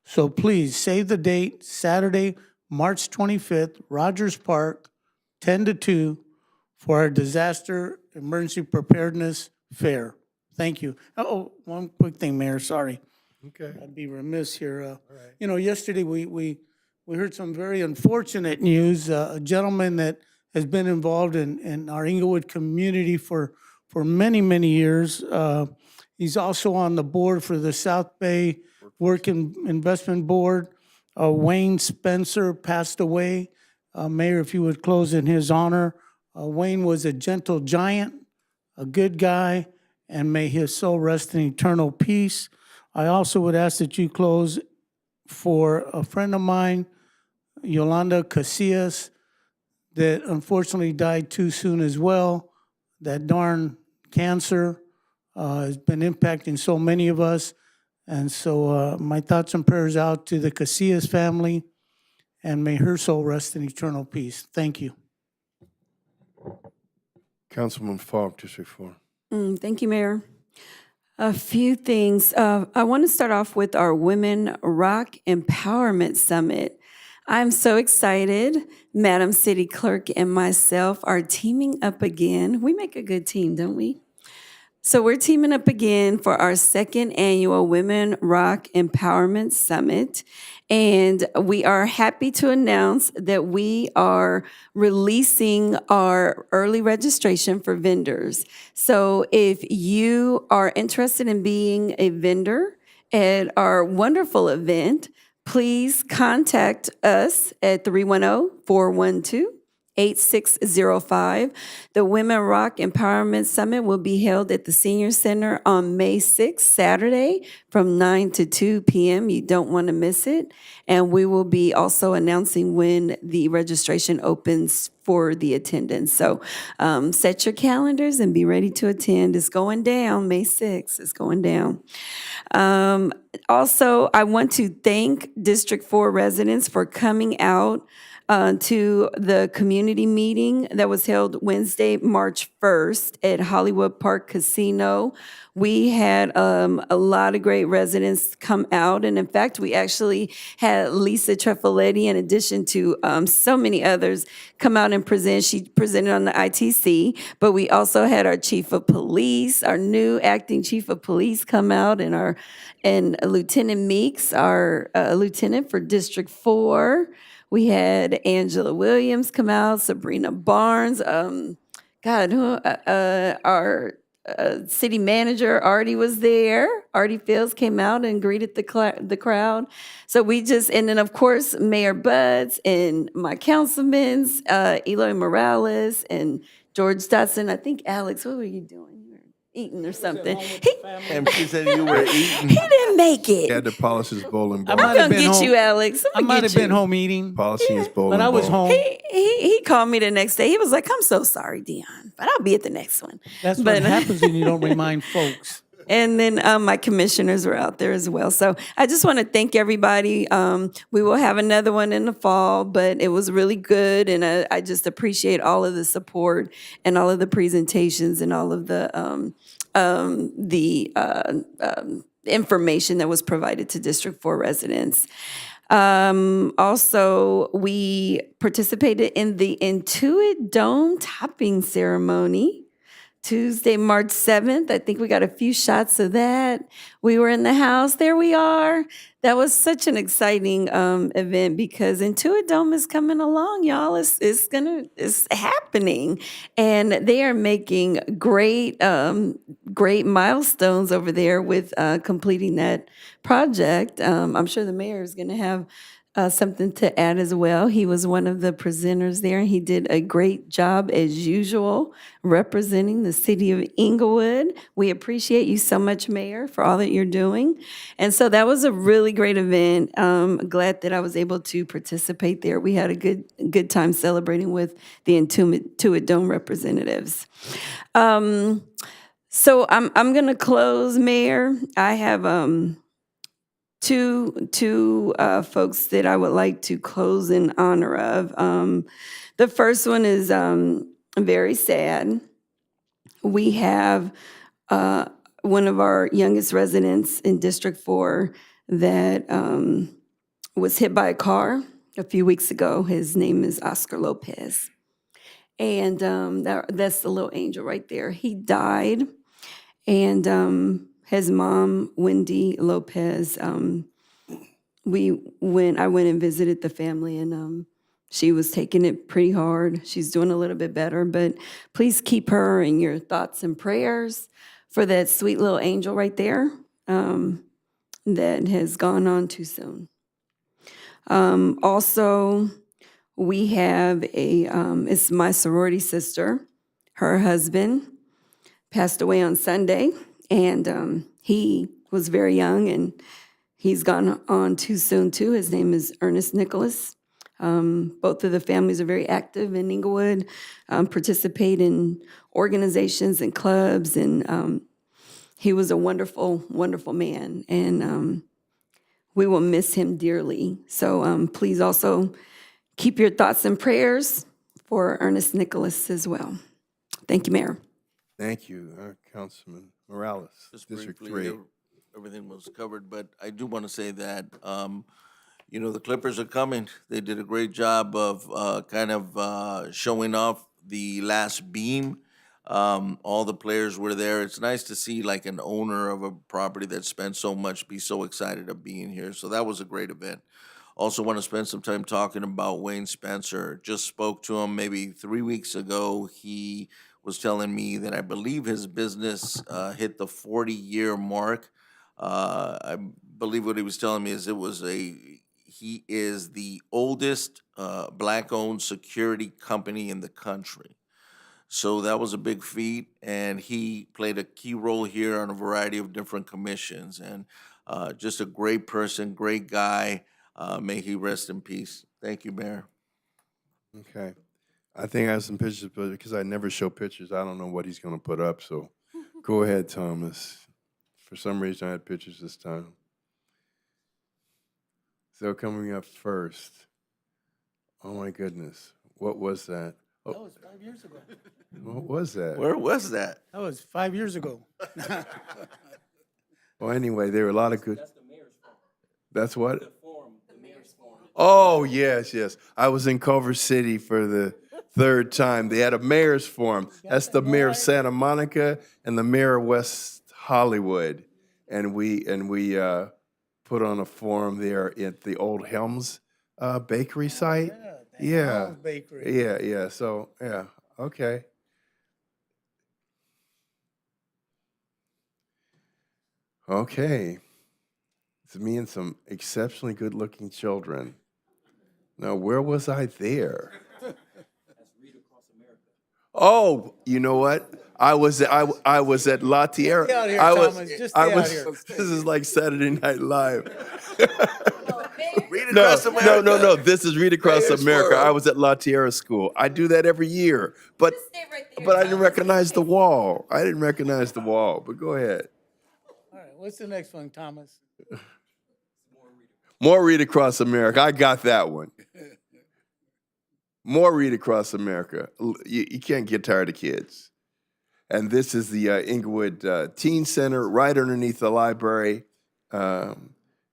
So please save the date, Saturday, March 25th, Rogers Park, 10 to 2, for our Disaster Emergency Preparedness Fair. Thank you. Oh, one quick thing, Mayor, sorry. Okay. I'd be remiss here. You know, yesterday we heard some very unfortunate news. A gentleman that has been involved in our Inglewood community for many, many years. He's also on the board for the South Bay Work and Investment Board. Wayne Spencer passed away. Mayor, if you would close in his honor. Wayne was a gentle giant, a good guy, and may his soul rest in eternal peace. I also would ask that you close for a friend of mine, Yolanda Casillas, that unfortunately died too soon as well. That darn cancer has been impacting so many of us. And so my thoughts and prayers out to the Casillas family, and may her soul rest in eternal peace. Thank you. Councilman Falk, District 4. Thank you, Mayor. A few things. I want to start off with our Women Rock Empowerment Summit. I'm so excited. Madam City Clerk and myself are teaming up again. We make a good team, don't we? So we're teaming up again for our second annual Women Rock Empowerment Summit. And we are happy to announce that we are releasing our early registration for vendors. So if you are interested in being a vendor at our wonderful event, please contact us at 310-412-8605. The Women Rock Empowerment Summit will be held at the Senior Center on May 6th, Saturday, from 9 to 2 p.m. You don't want to miss it. And we will be also announcing when the registration opens for the attendance. So set your calendars and be ready to attend. It's going down, May 6th. It's going down. Also, I want to thank District 4 residents for coming out to the community meeting that was held Wednesday, March 1st at Hollywood Park Casino. We had a lot of great residents come out, and in fact, we actually had Lisa Trefoletti, in addition to so many others, come out and present. She presented on the ITC, but we also had our Chief of Police, our new acting Chief of Police, come out, and Lieutenant Meeks, our lieutenant for District 4. We had Angela Williams come out, Sabrina Barnes, our city manager, Artie, was there. Artie Fields came out and greeted the crowd. So and then of course, Mayor Buds and my councilmen, Eloy Morales and George Dotson. I think Alex, what were you doing? You were eating or something. He And she said you were eating. didn't make He it. had to polish his bowling I ball. might I'm have gonna been get home. you, Alex. I I'm might gonna have get been you. home eating, Polishing his bowling but I was ball. home. He called me the next day. He was like, "I'm so sorry, Dion, but I'll be at the next one." That's But what happens when you don't remind folks. and then my commissioners were out there as well. So I just want to thank everybody. We will have another one in the fall, but it was really good, and I just appreciate all of the support and all of the presentations and all of the information that was provided to District 4 residents. Also, we participated in the Intuit Dome topping ceremony. Tuesday, March 7th. I think we got a few shots of that. We were in the house. There we are. That was such an exciting event because Intuit Dome is coming along, y'all. It's happening, and they are making great great milestones over there with completing that project. I'm sure the mayor is going to have something to add as well. He was one of the presenters there, and he did a great job as usual representing the city of Inglewood. We appreciate you so much, Mayor, for all that you're doing. And so that was a really great event. Glad that I was able to participate there. We had a good time celebrating with the Intuit Dome representatives. So I'm gonna close, Mayor. I have two folks that I would like to close in honor of. The first one is very sad. We have one of our youngest residents in District 4 that was hit by a car a few weeks ago. His name is Oscar Lopez. And that's the little angel right there. He died. And his mom, Wendy Lopez, I went and visited the family, and she was taking it pretty hard. She's doing a little bit better, but please keep her in your thoughts and prayers for that sweet little angel right there that has gone on too soon. Also, we have it's my sorority sister. Her husband passed away on Sunday, and he was very young, and he's gone on too soon, too. His name is Ernest Nicholas. Both of the families are very active in Inglewood, participate in organizations and clubs, and he was a wonderful, wonderful man, and we will miss him dearly. So please also keep your thoughts and prayers for Ernest Nicholas as well. Thank you, Mayor. Thank you, Councilman Morales, Just District briefly, 3. everything was covered, but I do want to say that, the Clippers are coming. They did a great job of kind of showing off the last beam. All the players were there. It's nice to see like an owner of a property that spent so much be so excited of being here. So that was a great event. Also want to spend some time talking about Wayne Spencer. Just spoke to him maybe 3 weeks ago. He was telling me that I believe his business hit the 40-year mark. I believe what he was telling me is he is the oldest black-owned security company in the country. So that was a big feat, and he played a key role here on a variety of different commissions. And just a great person, great guy. May he rest in peace. Thank you, Mayor. Okay. I think I have some pictures, but because I never show pictures, I don't know what he's going to put up. So go ahead, Thomas. For some reason, I had pictures this time. So coming up first. Oh, my goodness. What was that? Oh, That was 5 years ago. what was that? Where was that? That was 5 years ago. Well, anyway, there were a lot of good. That's the mayor's form. That's what? The mayor's form. Oh, yes, yes. I was in Culver City for the third time. They had a mayor's forum. That's the mayor of Santa Monica and the mayor of West Hollywood. And we put on a forum there at the old Helms bakery site. Yeah. Helms Bakery. Yeah. So, yeah. Okay. Okay. It's me and some exceptionally good-looking children. Now, where was I there? Oh, you know what? I was at La Tierra. Stay out here, I was, Thomas. Just I stay out was, here. this is like Saturday Night Live. Read No, across America. no. This is Read Across Right here, America. squirrel. I was at La Tierra School. I do that every year, but I didn't recognize the wall. I didn't recognize the wall. But go ahead. All right, what's the next one, Thomas? More Read Across America. I got that one. More Read Across America. You can't get tired of kids. And this is the Inglewood Teen Center right underneath the library.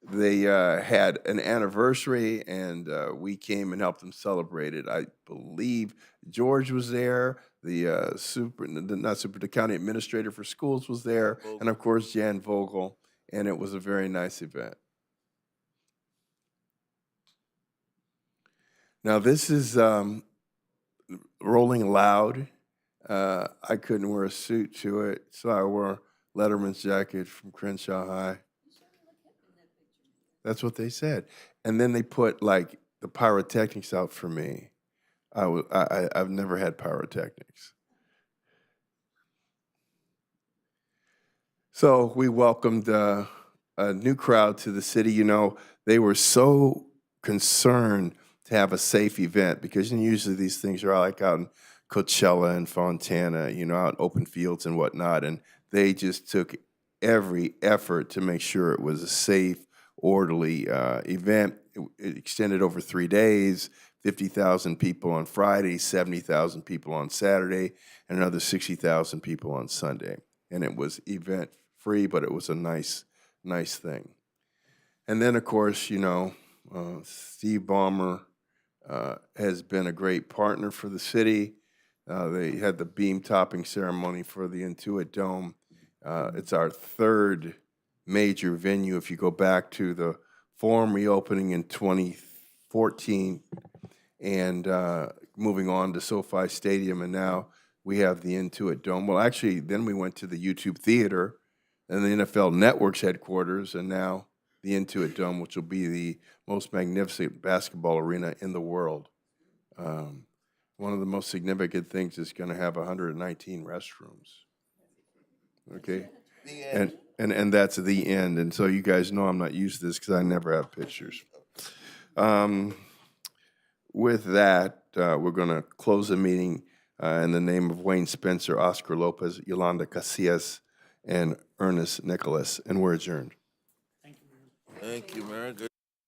They had an anniversary, and we came and helped them celebrate it. I believe George was there. The county administrator for schools was there, and of course Jan Vogel. And it was a very nice event. Now this is Rolling Loud. I couldn't wear a suit to it, so I wore Letterman's jacket from Crenshaw High. That's what they said. And then they put like the pyrotechnics out for me. I've never had pyrotechnics. So we welcomed a new crowd to the city. You know, they were so concerned to have a safe event because usually these things are like out in Coachella and Fontana, you know, out in open fields and whatnot. And they just took every effort to make sure it was a safe, orderly event. It extended over 3 days, 50,000 people on Friday, 70,000 people on Saturday, and another 60,000 people on Sunday. And it was event free, but it was a nice thing. And then, of course, you know, Steve Ballmer has been a great partner for the city. They had the beam topping ceremony for the Intuit Dome. It's our third major venue. If you go back to the Forum reopening in 2014 and moving on to SoFi Stadium, and now we have the Intuit Dome. Well, actually, then we went to the YouTube Theater and the NFL Network's headquarters, and now the Intuit Dome, which will be the most magnificent basketball arena in the world. One of the most significant things is going to have 119 restrooms. Okay? And that's the end. And so you guys know I'm not used to this because I never have pictures. With that, we're going to close the meeting in the name of Wayne Spencer, Oscar Lopez, Yolanda Casillas, and Ernest Nicholas, and we're adjourned. Thank you, Mayor. Good.